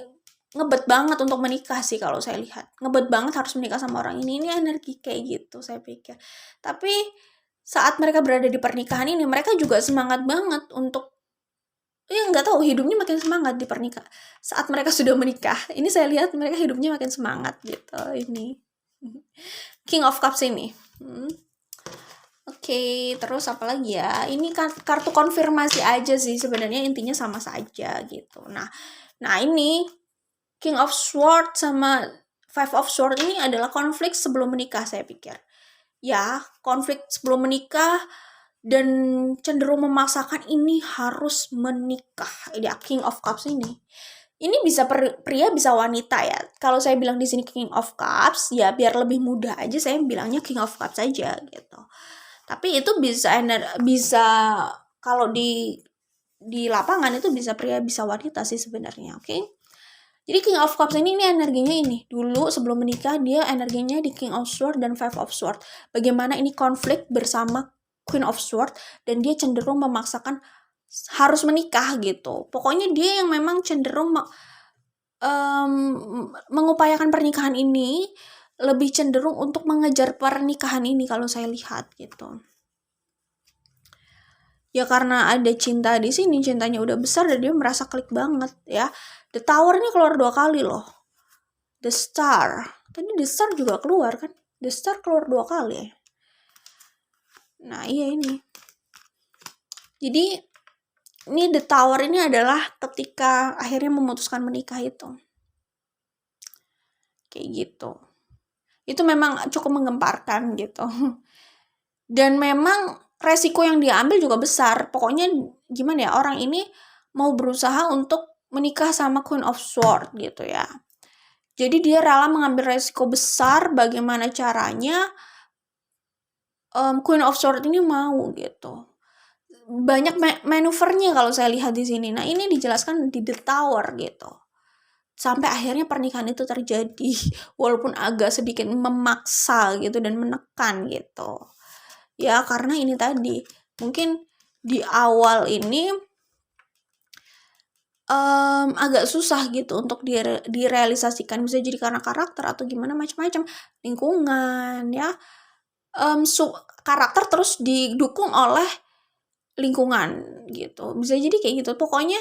ngebet banget untuk menikah sih kalau saya lihat. Ngebet banget harus menikah sama orang ini. Ini energi kayak gitu saya pikir. Tapi saat mereka berada di pernikahan ini, mereka juga semangat banget untuk, ya nggak tahu, hidupnya makin semangat di pernikahan. Saat mereka sudah menikah, ini saya lihat mereka hidupnya makin semangat gitu. Ini King of Cups ini. Oke, terus apa lagi ya? Ini kartu konfirmasi aja sih, sebenarnya intinya sama saja gitu. Nah ini King of Swords sama Five of Swords ini adalah konflik sebelum menikah saya pikir. Ya, konflik sebelum menikah dan cenderung memaksakan ini harus menikah. Ya, King of Cups ini. Ini bisa pria bisa wanita ya. Kalau saya bilang di sini King of Cups, ya biar lebih mudah aja saya bilangnya King of Cups aja gitu. Tapi itu bisa kalau di lapangan itu bisa pria bisa wanita sih sebenarnya, oke? Jadi King of Cups ini energinya ini. Dulu sebelum menikah dia energinya di King of Swords dan Five of Swords. Bagaimana ini konflik bersama Queen of Swords dan dia cenderung memaksakan harus menikah gitu. Pokoknya dia yang memang cenderung mengupayakan pernikahan ini, lebih cenderung untuk mengejar pernikahan ini kalau saya lihat gitu. Ya karena ada cinta di sini, cintanya udah besar dan dia merasa klik banget ya. The Tower ini keluar 2 kali loh. The Star. Tadi The Star juga keluar kan? The Star keluar 2 kali ya. Nah iya ini. Jadi ini The Tower ini adalah ketika akhirnya memutuskan menikah itu. Kayak gitu. Itu memang cukup menggemparkan gitu. Dan memang resiko yang dia ambil juga besar. Pokoknya gimana ya, orang ini mau berusaha untuk menikah sama Queen of Swords gitu ya. Jadi dia rela mengambil resiko besar bagaimana caranya Queen of Swords ini mau gitu. Banyak manuvernya kalau saya lihat di sini. Nah, ini dijelaskan di The Tower gitu. Sampai akhirnya pernikahan itu terjadi walaupun agak sedikit memaksa gitu dan menekan gitu. Ya, karena ini tadi mungkin di awal ini agak susah gitu untuk direalisasikan, bisa jadi karena karakter atau gimana macam-macam, lingkungan ya, karakter terus didukung oleh lingkungan gitu, bisa jadi kayak gitu. Pokoknya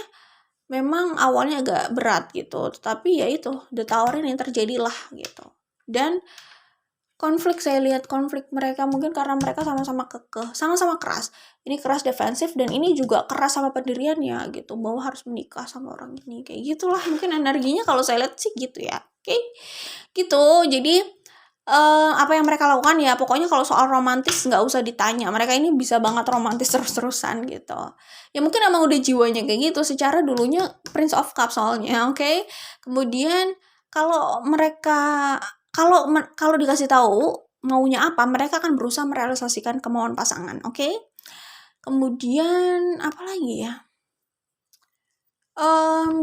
memang awalnya agak berat gitu, tetapi ya itu The Tower ini terjadilah gitu. Dan konflik, saya lihat konflik mereka mungkin karena mereka sama-sama kekeh, sama-sama keras. Ini keras defensif dan ini juga keras sama pendiriannya gitu, bahwa harus menikah sama orang ini. Kayak gitulah mungkin energinya kalau saya lihat sih gitu ya. Oke. Gitu. Jadi apa yang mereka lakukan ya pokoknya kalau soal romantis nggak usah ditanya, mereka ini bisa banget romantis terus-terusan gitu. Ya mungkin emang udah jiwanya kayak gitu, secara dulunya Prince of Cups soalnya, oke. Kemudian kalau mereka kalau dikasih tahu maunya apa, mereka akan berusaha merealisasikan kemauan pasangan, oke. Kemudian apa lagi ya?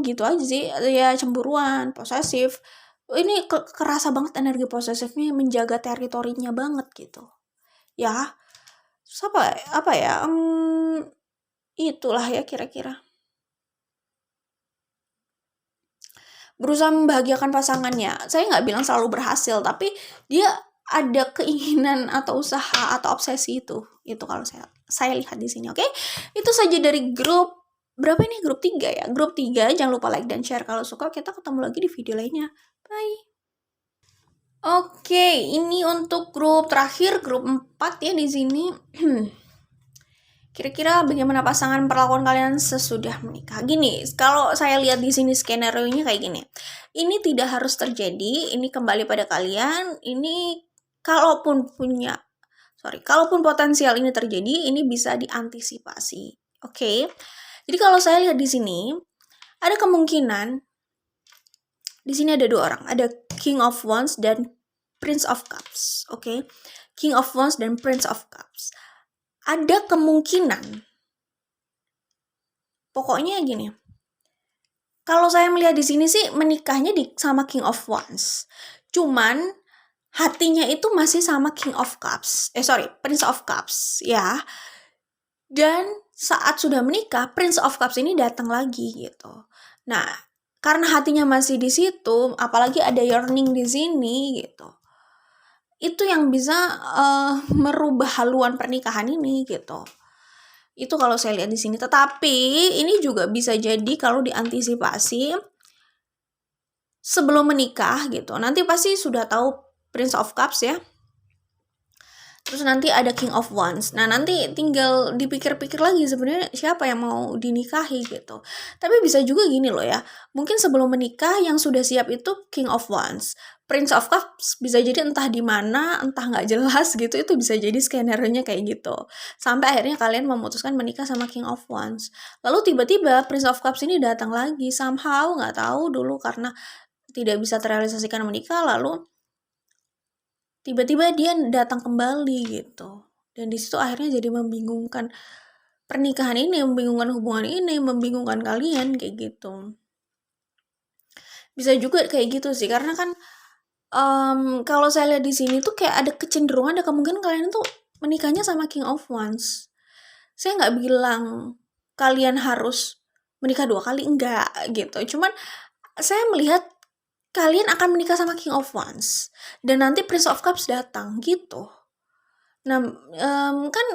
Gitu aja sih, ya cemburuan, posesif. Ini kerasa banget energi posesifnya menjaga teritorinya banget gitu. Ya, terus apa ya, itulah ya kira-kira. Berusaha membahagiakan pasangannya. Saya nggak bilang selalu berhasil, tapi dia ada keinginan atau usaha atau obsesi itu. Itu kalau saya lihat di sini, oke? Itu saja dari grup berapa ini? Grup 3 ya. Grup 3, jangan lupa like dan share kalau suka. Kita ketemu lagi di video lainnya. Bye. Oke, ini untuk grup terakhir, grup 4 ya di sini. Kira-kira bagaimana pasangan perlakuan kalian sesudah menikah? Gini, kalau saya lihat di sini skenario-nya kayak gini. Ini tidak harus terjadi, ini kembali pada kalian. Ini kalaupun potensial ini terjadi, ini bisa diantisipasi. Oke. Jadi kalau saya lihat di sini, ada kemungkinan di sini ada 2 orang, ada King of Wands dan Prince of Cups. Oke. King of Wands dan Prince of Cups. Ada kemungkinan, pokoknya gini, kalau saya melihat di sini sih menikahnya sama King of Wands, cuman hatinya itu masih sama King of Cups, Prince of Cups ya. Dan saat sudah menikah, Prince of Cups ini datang lagi gitu. Nah, karena hatinya masih di situ, apalagi ada yearning di sini gitu, itu yang bisa merubah haluan pernikahan ini gitu. Itu kalau saya lihat di sini. Tetapi ini juga bisa jadi kalau diantisipasi sebelum menikah gitu. Nanti pasti sudah tahu Prince of Cups ya. Terus nanti ada King of Wands. Nah, nanti tinggal dipikir-pikir lagi sebenarnya siapa yang mau dinikahi gitu. Tapi bisa juga gini loh ya. Mungkin sebelum menikah yang sudah siap itu King of Wands. Prince of Cups bisa jadi entah di mana, entah nggak jelas gitu. Itu bisa jadi skenario-nya kayak gitu. Sampai akhirnya kalian memutuskan menikah sama King of Wands. Lalu tiba-tiba Prince of Cups ini datang lagi. Somehow nggak tahu dulu karena tidak bisa terrealisasikan menikah, lalu tiba-tiba dia datang kembali gitu. Dan di situ akhirnya jadi membingungkan pernikahan ini, membingungkan hubungan ini, membingungkan kalian kayak gitu. Bisa juga kayak gitu sih, karena kan kalau saya lihat di sini tuh kayak ada kecenderungan, ada kemungkinan kalian tuh menikahnya sama King of Wands. Saya nggak bilang kalian harus menikah 2 kali, enggak gitu. Cuman saya melihat kalian akan menikah sama King of Wands dan nanti Prince of Cups datang gitu. Nah, kan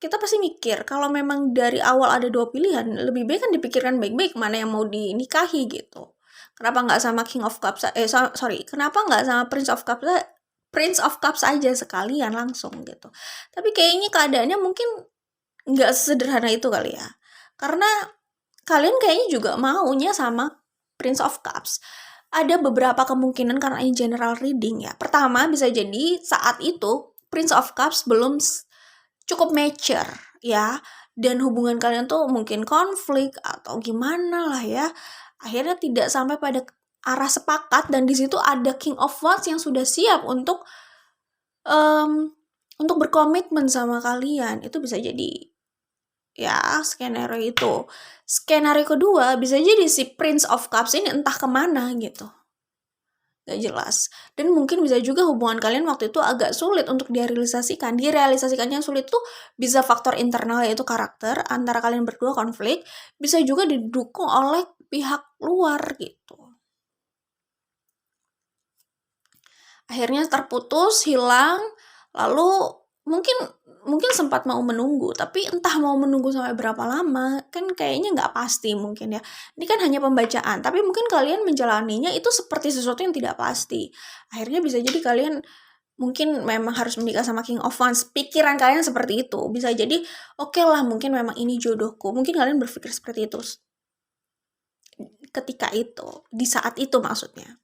kita pasti mikir kalau memang dari awal ada 2 pilihan, lebih baik kan dipikirkan baik-baik mana yang mau dinikahi gitu. Kenapa nggak sama King of Cups? Kenapa nggak sama Prince of Cups aja sekalian langsung gitu. Tapi kayaknya keadaannya mungkin nggak sesederhana itu kali ya. Karena kalian kayaknya juga maunya sama Prince of Cups. Ada beberapa kemungkinan karena ini general reading ya. Pertama, bisa jadi saat itu Prince of Cups belum cukup mature ya. Dan hubungan kalian tuh mungkin konflik atau gimana lah ya. Akhirnya tidak sampai pada arah sepakat dan di situ ada King of Wands yang sudah siap untuk berkomitmen sama kalian. Itu bisa jadi ya skenario itu. Skenario kedua bisa jadi si Prince of Cups ini entah kemana gitu, gak jelas. Dan mungkin bisa juga hubungan kalian waktu itu agak sulit untuk direalisasikan. Direalisasikannya sulit tuh bisa faktor internal yaitu karakter, antara kalian berdua konflik, bisa juga didukung oleh pihak luar gitu. Akhirnya terputus, hilang, lalu mungkin sempat mau menunggu, tapi entah mau menunggu sampai berapa lama, kan kayaknya nggak pasti mungkin ya. Ini kan hanya pembacaan, tapi mungkin kalian menjalaninya itu seperti sesuatu yang tidak pasti. Akhirnya bisa jadi kalian mungkin memang harus menikah sama King of Wands. Pikiran kalian seperti itu. Bisa jadi, oke lah mungkin memang ini jodohku. Mungkin kalian berpikir seperti itu ketika itu, di saat itu maksudnya.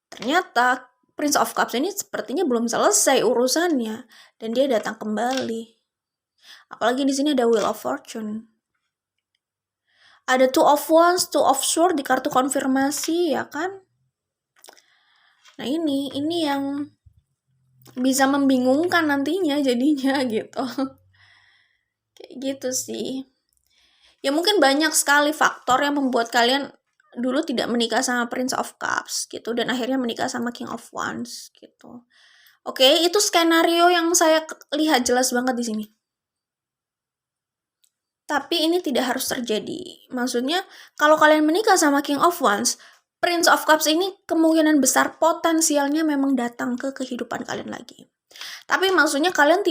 Ternyata Prince of Cups ini sepertinya belum selesai urusannya dan dia datang kembali. Apalagi di sini ada Wheel of Fortune. Ada Two of Wands, Two of Swords di kartu konfirmasi, ya kan? Nah ini yang bisa membingungkan nantinya jadinya gitu. Kayak gitu sih. Ya mungkin banyak sekali faktor yang membuat kalian dulu tidak menikah sama Prince of Cups gitu dan akhirnya menikah sama King of Wands gitu. Oke, itu skenario yang saya lihat jelas banget di sini. Tapi ini tidak harus terjadi. Maksudnya, kalau kalian menikah sama King of Wands, Prince of Cups ini kemungkinan besar potensialnya memang datang ke kehidupan kalian lagi. Tapi maksudnya kalian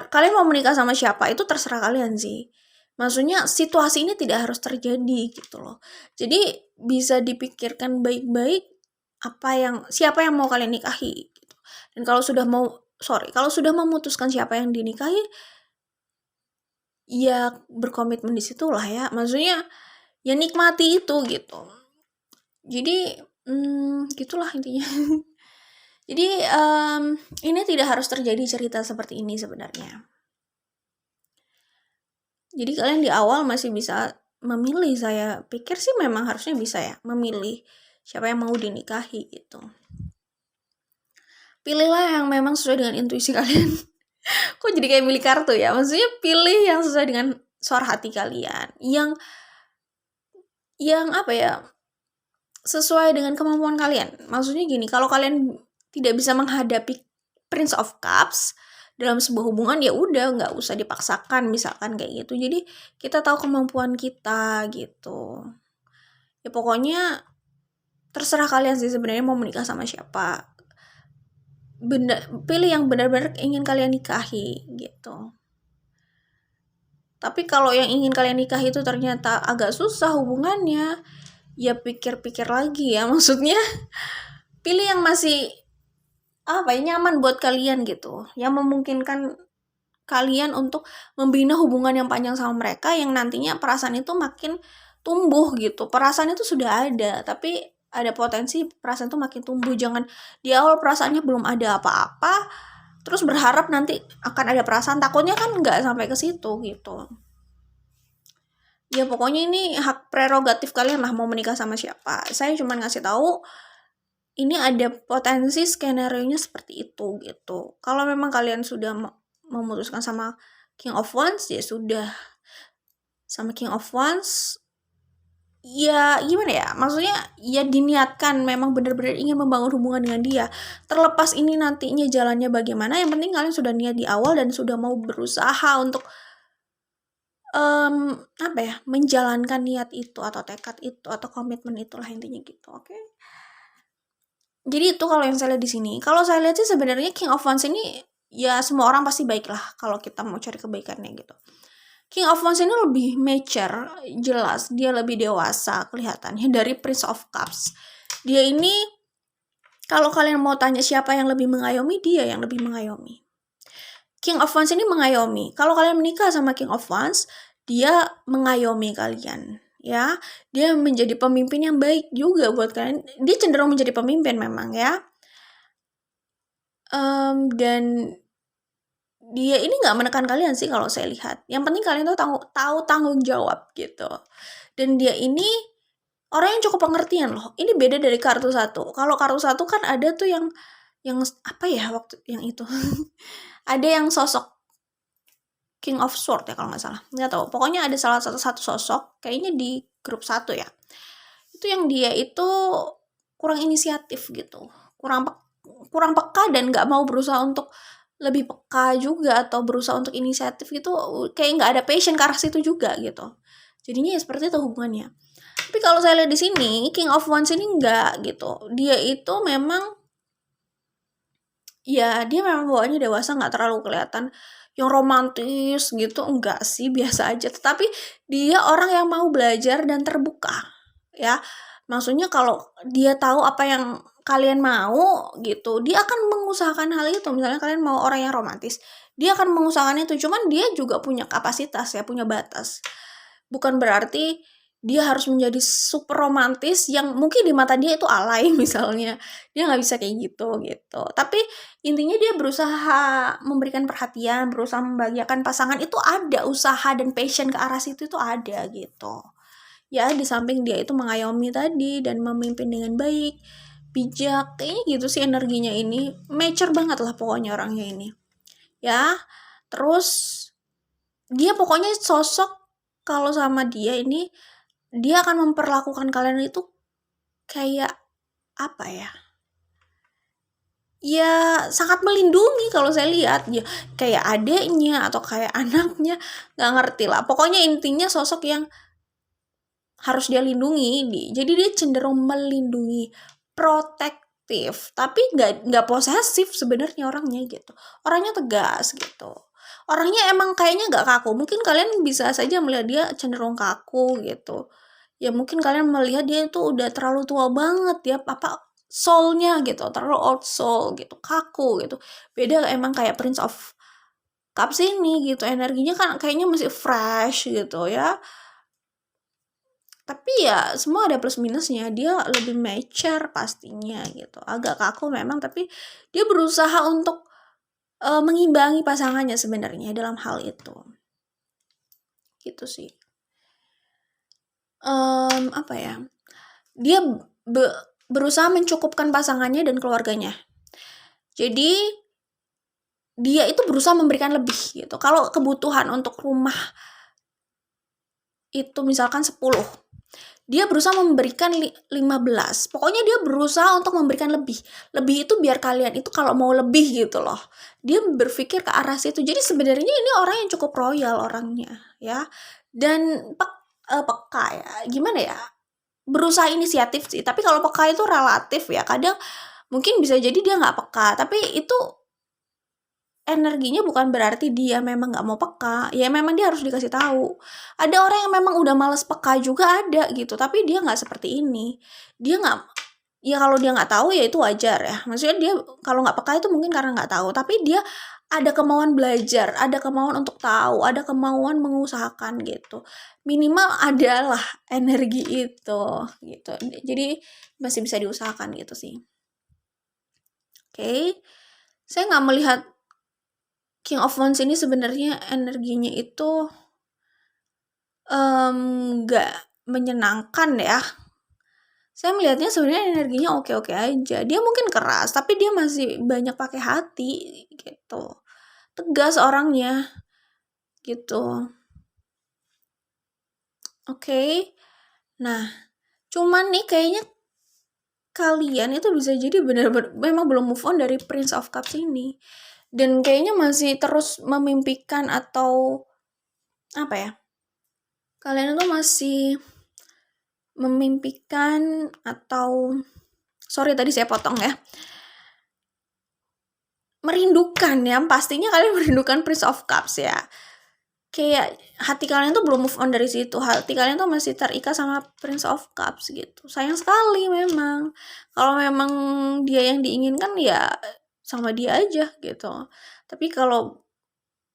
kalian mau menikah sama siapa itu terserah kalian sih. Maksudnya situasi ini tidak harus terjadi gitu loh. Jadi bisa dipikirkan baik-baik siapa yang mau kalian nikahi gitu. Dan kalau sudah memutuskan siapa yang dinikahi, ya berkomitmen di situlah ya. Maksudnya ya nikmati itu gitu. Jadi gitulah intinya. Jadi ini tidak harus terjadi cerita seperti ini sebenarnya. Jadi kalian di awal masih bisa memilih, saya pikir sih memang harusnya bisa ya, memilih siapa yang mau dinikahi gitu. Pilihlah yang memang sesuai dengan intuisi kalian. Kok jadi kayak milih kartu ya? Maksudnya pilih yang sesuai dengan suara hati kalian. Yang apa ya? Sesuai dengan kemampuan kalian. Maksudnya gini, kalau kalian tidak bisa menghadapi Prince of Cups dalam sebuah hubungan, ya udah nggak usah dipaksakan misalkan kayak gitu. Jadi kita tahu kemampuan kita gitu. Ya pokoknya terserah kalian sih sebenarnya mau menikah sama siapa. Pilih yang benar-benar ingin kalian nikahi gitu. Tapi kalau yang ingin kalian nikahi itu ternyata agak susah hubungannya, ya pikir-pikir lagi ya. Maksudnya pilih yang masih nyaman buat kalian gitu, yang memungkinkan kalian untuk membina hubungan yang panjang sama mereka, yang nantinya perasaan itu makin tumbuh gitu. Perasaan itu sudah ada, tapi ada potensi perasaan itu makin tumbuh. Jangan di awal perasaannya belum ada apa-apa terus berharap nanti akan ada perasaan, takutnya kan nggak sampai ke situ gitu. Ya pokoknya ini hak prerogatif kalian lah mau menikah sama siapa. Saya cuma ngasih tahu ini ada potensi skenario-nya seperti itu gitu. Kalau memang kalian sudah memutuskan sama King of Wands, ya sudah. Sama King of Wands, ya gimana ya, maksudnya ya diniatkan memang benar-benar ingin membangun hubungan dengan dia. Terlepas ini nantinya jalannya bagaimana, yang penting kalian sudah niat di awal dan sudah mau berusaha untuk menjalankan niat itu atau tekad itu atau komitmen itulah intinya gitu. Oke. Jadi itu kalau yang saya lihat di sini. Kalau saya lihat sih sebenarnya King of Wands ini ya semua orang pasti baik lah kalau kita mau cari kebaikannya gitu. King of Wands ini lebih mature, jelas dia lebih dewasa kelihatannya dari Prince of Cups. Dia ini kalau kalian mau tanya siapa yang lebih mengayomi, dia yang lebih mengayomi. King of Wands ini mengayomi. Kalau kalian menikah sama King of Wands, dia mengayomi kalian. Ya, dia menjadi pemimpin yang baik juga buat kalian. Dia cenderung menjadi pemimpin memang ya. Dan dia ini nggak menekan kalian sih kalau saya lihat. Yang penting kalian tahu tanggung jawab gitu. Dan dia ini orang yang cukup pengertian loh. Ini beda dari kartu satu. Kalau kartu satu kan ada tuh yang apa ya waktu yang itu. Ada yang sosok King of Swords ya kalau nggak salah, nggak tahu. Pokoknya ada salah satu sosok, kayaknya di grup 1 ya. Itu yang dia itu kurang inisiatif gitu, kurang peka dan nggak mau berusaha untuk lebih peka juga atau berusaha untuk inisiatif gitu, kayak nggak ada passion ke arah situ juga gitu. Jadinya ya seperti itu hubungannya. Tapi kalau saya lihat di sini, King of Wands ini nggak gitu. Dia itu memang ya dia memang bawaannya dewasa, nggak terlalu kelihatan yang romantis gitu, enggak sih, biasa aja. Tetapi dia orang yang mau belajar dan terbuka ya. Maksudnya kalau dia tahu apa yang kalian mau gitu, dia akan mengusahakan hal itu. Misalnya kalian mau orang yang romantis, dia akan mengusahakan itu. Cuman dia juga punya kapasitas ya, punya batas. Bukan berarti dia harus menjadi super romantis yang mungkin di mata dia itu alay misalnya. Dia nggak bisa kayak gitu, gitu. Tapi intinya dia berusaha memberikan perhatian, berusaha membahagiakan pasangan, itu ada usaha dan passion ke arah situ itu ada gitu. Ya, di samping dia itu mengayomi tadi dan memimpin dengan baik, bijak, kayaknya gitu sih energinya ini. Mature banget lah pokoknya orangnya ini. Ya, terus dia pokoknya sosok kalau sama dia ini, dia akan memperlakukan kalian itu kayak apa ya? Ya sangat melindungi kalau saya lihat, ya kayak adeknya atau kayak anaknya, nggak ngerti lah. Pokoknya intinya sosok yang harus dia lindungi. Jadi dia cenderung melindungi, protektif, tapi nggak posesif sebenarnya orangnya gitu. Orangnya tegas gitu. Orangnya emang kayaknya nggak kaku. Mungkin kalian bisa saja melihat dia cenderung kaku gitu. Ya mungkin kalian melihat dia itu udah terlalu tua banget ya, apa soul-nya gitu, terlalu old soul gitu, kaku gitu. Beda emang kayak Prince of Cups ini gitu, energinya kan kayaknya masih fresh gitu ya. Tapi ya semua ada plus minusnya, dia lebih mature pastinya gitu. Agak kaku memang, tapi dia berusaha untuk mengimbangi pasangannya sebenarnya dalam hal itu. Gitu sih. Apa ya? Dia berusaha mencukupkan pasangannya dan keluarganya. Jadi dia itu berusaha memberikan lebih gitu. Kalau kebutuhan untuk rumah itu misalkan 10, dia berusaha memberikan 15. Pokoknya dia berusaha untuk memberikan lebih. Lebih itu biar kalian itu kalau mau lebih gitu loh. Dia berpikir ke arah situ. Jadi sebenarnya ini orang yang cukup royal orangnya ya. Dan peka ya. Gimana ya? Berusaha inisiatif sih. Tapi kalau peka itu relatif ya. Kadang mungkin bisa jadi dia nggak peka. Tapi itu energinya bukan berarti dia memang nggak mau peka, ya memang dia harus dikasih tahu. Ada orang yang memang udah males peka juga ada gitu, tapi dia nggak seperti ini. Dia nggak, ya kalau dia nggak tahu ya itu wajar ya. Maksudnya dia kalau nggak peka itu mungkin karena nggak tahu, tapi dia ada kemauan belajar, ada kemauan untuk tahu, ada kemauan mengusahakan gitu. Minimal adalah energi itu gitu. Jadi masih bisa diusahakan gitu sih. Oke. Saya nggak melihat King of Wands ini sebenarnya energinya itu nggak menyenangkan ya. Saya melihatnya sebenarnya energinya oke-oke aja. Dia mungkin keras, tapi dia masih banyak pakai hati gitu. Tegas orangnya gitu. Oke. Nah, cuman nih kayaknya kalian itu bisa jadi benar-benar memang belum move on dari Prince of Cups ini. Dan kayaknya masih terus memimpikan atau apa ya? Kalian itu masih memimpikan atau sorry tadi saya potong ya. Merindukan ya, pastinya kalian merindukan Prince of Cups ya. Kayak hati kalian tuh belum move on dari situ. Hati kalian tuh masih terikat sama Prince of Cups gitu. Sayang sekali memang. Kalau memang dia yang diinginkan ya sama dia aja gitu. Tapi kalau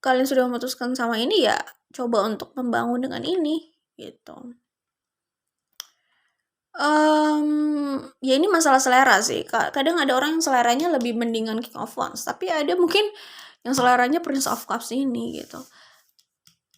kalian sudah memutuskan sama ini ya coba untuk membangun dengan ini gitu. Ya ini masalah selera sih. Kadang ada orang yang seleranya lebih mendingan King of Wands, tapi ada mungkin yang seleranya Prince of Cups ini gitu.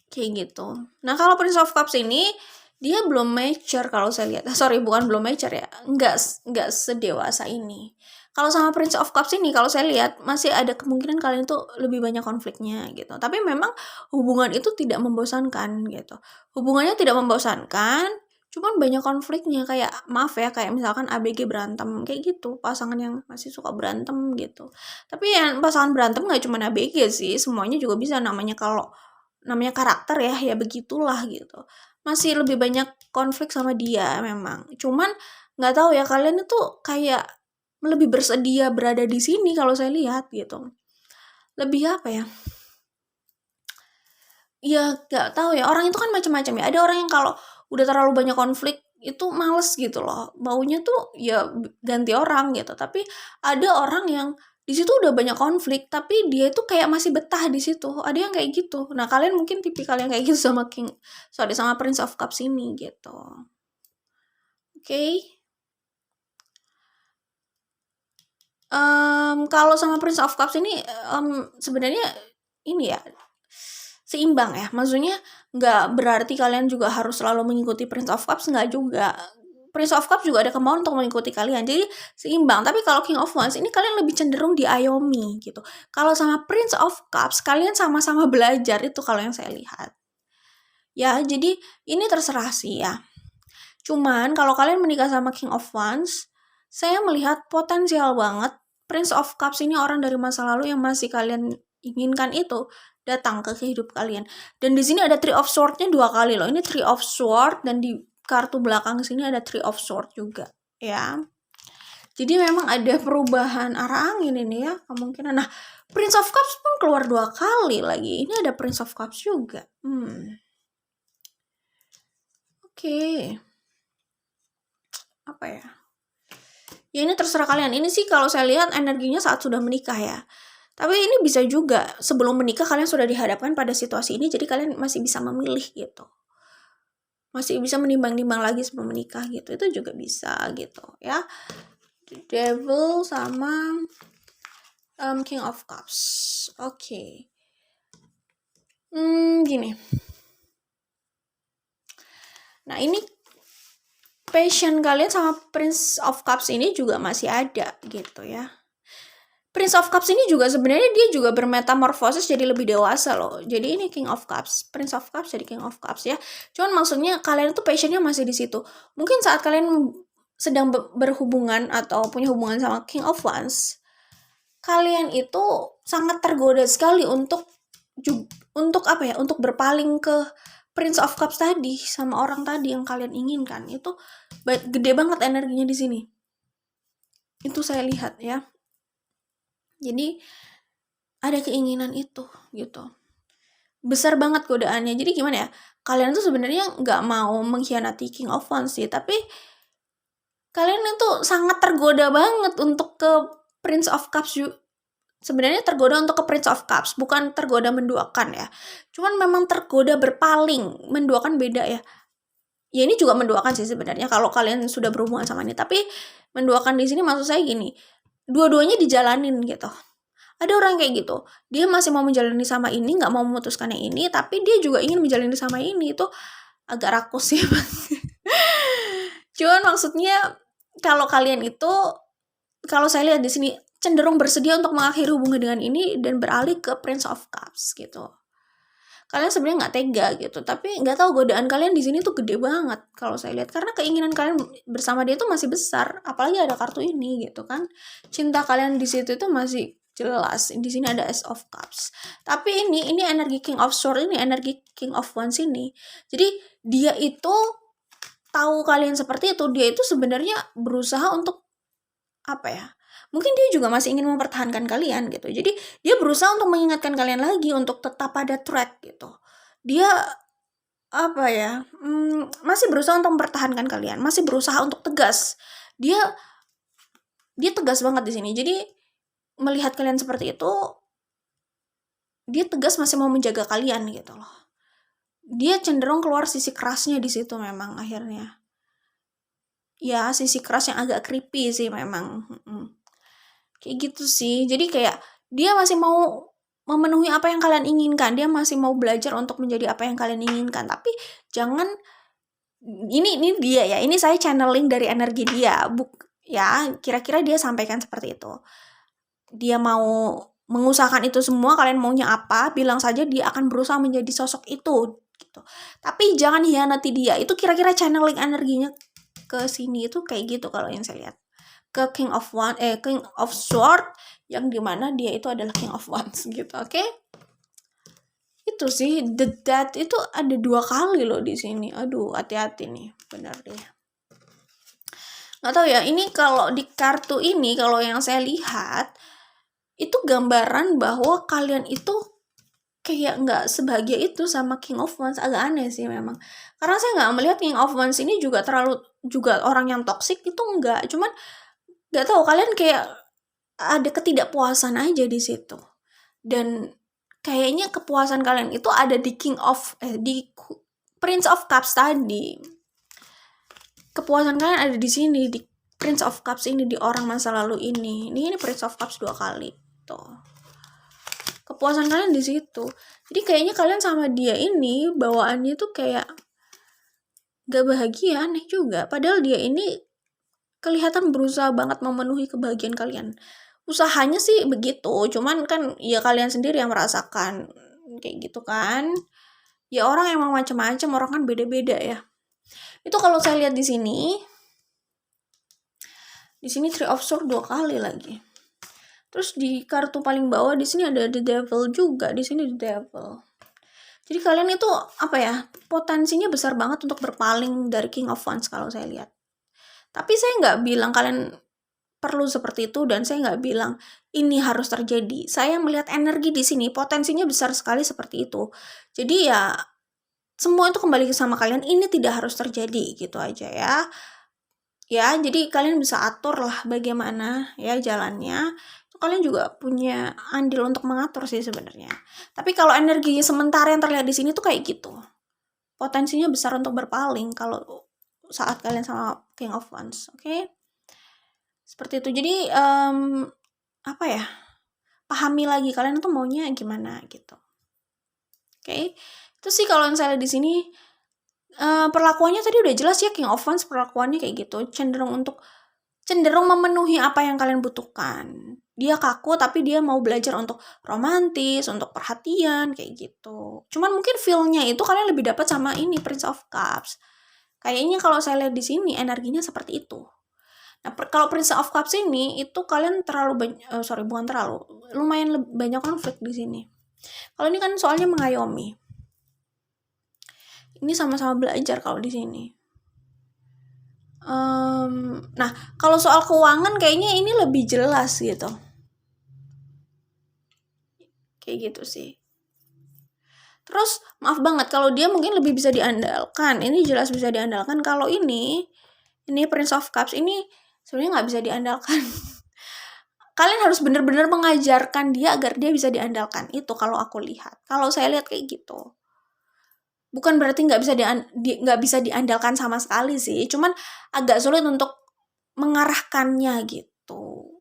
Kayak gitu. Nah, kalau Prince of Cups ini dia belum mature kalau saya lihat. Sorry, bukan belum mature ya. Enggak sedewasa ini. Kalau sama Prince of Cups ini kalau saya lihat masih ada kemungkinan kalian tuh lebih banyak konfliknya gitu. Tapi memang hubungan itu tidak membosankan gitu. Hubungannya tidak membosankan, cuman banyak konfliknya kayak maaf ya kayak misalkan ABG berantem kayak gitu, pasangan yang masih suka berantem gitu. Tapi yang pasangan berantem nggak cuma ABG sih, semuanya juga bisa namanya kalau namanya karakter ya begitulah gitu. Masih lebih banyak konflik sama dia memang. Cuman nggak tahu ya kalian itu kayak lebih bersedia berada di sini kalau saya lihat gitu. Lebih apa ya? Ya nggak tahu ya, orang itu kan macam-macam ya. Ada orang yang kalau udah terlalu banyak konflik itu males gitu loh. Maunya tuh ya ganti orang gitu. Tapi ada orang yang di situ udah banyak konflik, tapi dia itu kayak masih betah di situ. Ada yang kayak gitu. Nah, kalian mungkin tipikal yang kayak gitu sama sama Prince of Cups ini gitu. Oke. Kalau sama Prince of Cups ini sebenarnya ini ya seimbang ya. Maksudnya nggak berarti kalian juga harus selalu mengikuti Prince of Cups, nggak juga. Prince of Cups juga ada kemauan untuk mengikuti kalian. Jadi seimbang. Tapi kalau King of Wands ini kalian lebih cenderung diayomi gitu. Kalau sama Prince of Cups kalian sama-sama belajar, itu kalau yang saya lihat. Ya, jadi ini terserah sih ya. Cuman kalau kalian menikah sama King of Wands, saya melihat potensial banget Prince of Cups ini orang dari masa lalu yang masih kalian inginkan itu datang ke kehidupan kalian. Dan di sini ada Three of Swords-nya 2 kali loh. Ini Three of Swords dan di kartu belakang sini ada Three of Swords juga ya. Jadi memang ada perubahan arah angin ini ya kemungkinan. Nah, Prince of Cups pun keluar 2 kali lagi. Ini ada Prince of Cups juga. Oke. Apa ya? Ya ini terserah kalian. Ini sih kalau saya lihat energinya saat sudah menikah ya. Tapi ini bisa juga sebelum menikah kalian sudah dihadapkan pada situasi ini, jadi kalian masih bisa memilih gitu. Masih bisa menimbang-nimbang lagi sebelum menikah gitu. Itu juga bisa gitu ya. The Devil sama King of Cups. Oke. Gini. Nah, ini passion kalian sama Prince of Cups ini juga masih ada gitu ya. Prince of Cups ini juga sebenarnya dia juga bermetamorfosis jadi lebih dewasa loh. Jadi ini King of Cups, Prince of Cups jadi King of Cups ya. Cuman maksudnya kalian tuh passionnya masih di situ. Mungkin saat kalian sedang berhubungan atau punya hubungan sama King of Wands, kalian itu sangat tergoda sekali untuk apa ya? Untuk berpaling ke Prince of Cups tadi sama orang tadi yang kalian inginkan. Itu gede banget energinya di sini. Itu saya lihat ya. Jadi ada keinginan itu gitu. Besar banget godaannya. Jadi gimana ya? Kalian tuh sebenarnya nggak mau mengkhianati King of Wands sih, tapi kalian itu sangat tergoda banget untuk ke Prince of Cups. Sebenarnya tergoda untuk ke Prince of Cups, bukan tergoda menduakan ya. Cuman memang tergoda berpaling. Menduakan beda ya. Ya ini juga menduakan sih sebenarnya kalau kalian sudah berhubungan sama ini. Tapi menduakan di sini maksud saya gini, dua-duanya dijalanin gitu. Ada orang kayak gitu, dia masih mau menjalani sama ini, nggak mau memutuskan yang ini, tapi dia juga ingin menjalani sama ini. Itu agak rakus sih. Cuman maksudnya kalau kalian itu, kalau saya lihat di sini cenderung bersedia untuk mengakhiri hubungan dengan ini dan beralih ke Prince of Cups gitu. Kalian sebenarnya nggak tega gitu, tapi nggak tahu godaan kalian di sini tuh gede banget kalau saya lihat, karena keinginan kalian bersama dia tuh masih besar, apalagi ada kartu ini gitu kan. Cinta kalian di situ itu masih jelas. Di sini ada Ace of Cups. Tapi ini energi King of Swords, ini energi King of Wands ini. Jadi dia itu tahu kalian seperti itu, dia itu sebenarnya berusaha untuk apa ya? Mungkin dia juga masih ingin mempertahankan kalian gitu. Jadi dia berusaha untuk mengingatkan kalian lagi untuk tetap pada track gitu. Dia apa ya? Masih berusaha untuk mempertahankan kalian, masih berusaha untuk tegas. Dia tegas banget di sini. Jadi melihat kalian seperti itu, dia tegas masih mau menjaga kalian gitu loh. Dia cenderung keluar sisi kerasnya di situ memang akhirnya. Ya, sisi keras yang agak creepy sih memang. Kayak gitu sih. Jadi kayak dia masih mau memenuhi apa yang kalian inginkan. Dia masih mau belajar untuk menjadi apa yang kalian inginkan. Tapi jangan, ini dia ya. Ini saya channeling dari energi dia. Ya, kira-kira dia sampaikan seperti itu. Dia mau mengusahakan itu semua, kalian maunya apa, bilang saja dia akan berusaha menjadi sosok itu gitu. Tapi jangan hianati dia. Itu kira-kira channeling energinya ke sini itu kayak gitu kalau yang saya lihat. Ke King of Swords yang dimana dia itu adalah King of Wands gitu. Oke? Itu sih the Death itu ada 2 kali loh di sini. Aduh, hati-hati nih, benar deh. Nggak tahu ya, ini kalau di kartu ini, kalau yang saya lihat itu gambaran bahwa kalian itu kayak nggak sebahagia itu sama King of Wands. Agak aneh sih memang, karena saya nggak melihat King of Wands ini juga terlalu juga orang yang toksik, itu enggak. Cuman nggak tahu, kalian kayak ada ketidakpuasan aja di situ. Dan kayaknya kepuasan kalian itu ada di Prince of Cups tadi. Kepuasan kalian ada di sini, di Prince of Cups ini, di orang masa lalu ini. Ini Prince of Cups 2 kali. Tuh. Kepuasan kalian di situ. Jadi kayaknya kalian sama dia ini bawaannya tuh kayak gak bahagia, aneh juga. Padahal dia ini kelihatan berusaha banget memenuhi kebahagiaan kalian. Usahanya sih begitu, cuman kan ya kalian sendiri yang merasakan kayak gitu kan. Ya orang emang macam-macam, orang kan beda-beda ya. Itu kalau saya lihat di sini. Di sini Three of Swords 2 kali lagi. Terus di kartu paling bawah di sini ada The Devil juga, di sini The Devil. Jadi kalian itu apa ya? Potensinya besar banget untuk berpaling dari King of Wands kalau saya lihat. Tapi saya nggak bilang kalian perlu seperti itu, dan saya nggak bilang ini harus terjadi. Saya melihat energi di sini potensinya besar sekali seperti itu. Jadi ya semua itu kembali sama kalian. Ini tidak harus terjadi gitu aja ya. Ya, jadi kalian bisa atur lah bagaimana ya jalannya. Itu kalian juga punya andil untuk mengatur sih sebenarnya. Tapi kalau energinya sementara yang terlihat di sini tuh kayak gitu. Potensinya besar untuk berpaling kalau saat kalian sama King of Wands, oke? Seperti itu. Jadi apa ya? Pahami lagi kalian tuh maunya gimana gitu. Oke? Itu sih kalau yang saya lihat di sini perlakuannya tadi udah jelas ya, King of Wands perlakuannya kayak gitu, cenderung memenuhi apa yang kalian butuhkan. Dia kaku tapi dia mau belajar untuk romantis, untuk perhatian kayak gitu. Cuman mungkin feel-nya itu kalian lebih dapat sama ini Prince of Cups. Kayaknya kalau saya lihat di sini energinya seperti itu. Nah, kalau Prince of Cups ini itu kalian lumayan banyak konflik di sini. Kalau ini kan soalnya mengayomi. Ini sama-sama belajar kalau di sini. Nah, kalau soal keuangan kayaknya ini lebih jelas gitu. Kayak gitu sih. Terus maaf banget kalau dia mungkin lebih bisa diandalkan. Ini jelas bisa diandalkan. Kalau ini Prince of Cups ini sebenarnya nggak bisa diandalkan. Kalian harus benar-benar mengajarkan dia agar dia bisa diandalkan. Itu kalau aku lihat. Kalau saya lihat kayak gitu. Bukan berarti nggak bisa diandalkan sama sekali sih. Cuman agak sulit untuk mengarahkannya gitu.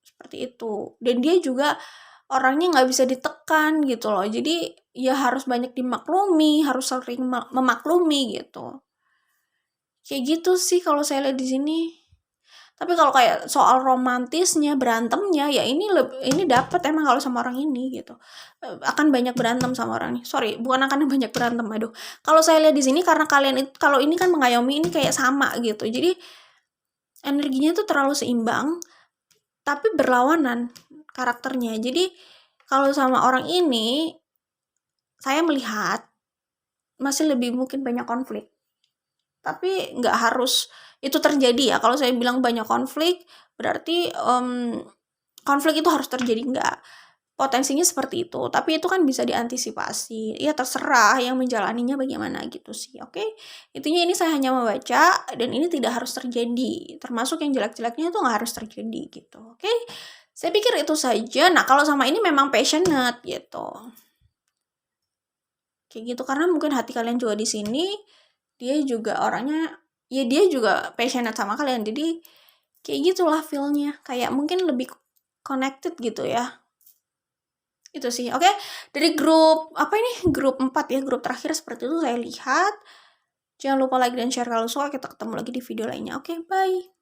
Seperti itu. Dan dia juga orangnya nggak bisa ditekan gitu loh. Jadi ya harus banyak dimaklumi, harus sering memaklumi gitu. Kayak gitu sih kalau saya lihat di sini. Tapi kalau kayak soal romantisnya, berantemnya, ya ini dapat emang kalau sama orang ini gitu. Akan banyak berantem sama orang ini. Sorry, bukan akan banyak berantem, aduh. Kalau saya lihat di sini karena kalau ini kan mengayomi, ini kayak sama gitu. Jadi energinya tuh terlalu seimbang, tapi berlawanan karakternya. Jadi kalau sama orang ini, saya melihat masih lebih mungkin banyak konflik. Tapi nggak harus itu terjadi ya. Kalau saya bilang banyak konflik, berarti konflik itu harus terjadi, nggak. Potensinya seperti itu. Tapi itu kan bisa diantisipasi. Ya terserah yang menjalaninya bagaimana gitu sih. Oke? Intinya ini saya hanya membaca dan ini tidak harus terjadi. Termasuk yang jelek-jeleknya itu nggak harus terjadi gitu. Oke? Saya pikir itu saja. Nah, kalau sama ini memang passionate gitu. Kayak gitu, karena mungkin hati kalian juga di sini, dia juga orangnya, ya dia juga passionate sama kalian. Jadi kayak gitulah feel-nya. Kayak mungkin lebih connected gitu ya. Itu sih. Oke, dari grup grup 4 ya, grup terakhir seperti itu saya lihat. Jangan lupa like dan share kalau suka. Kita ketemu lagi di video lainnya. Oke, bye.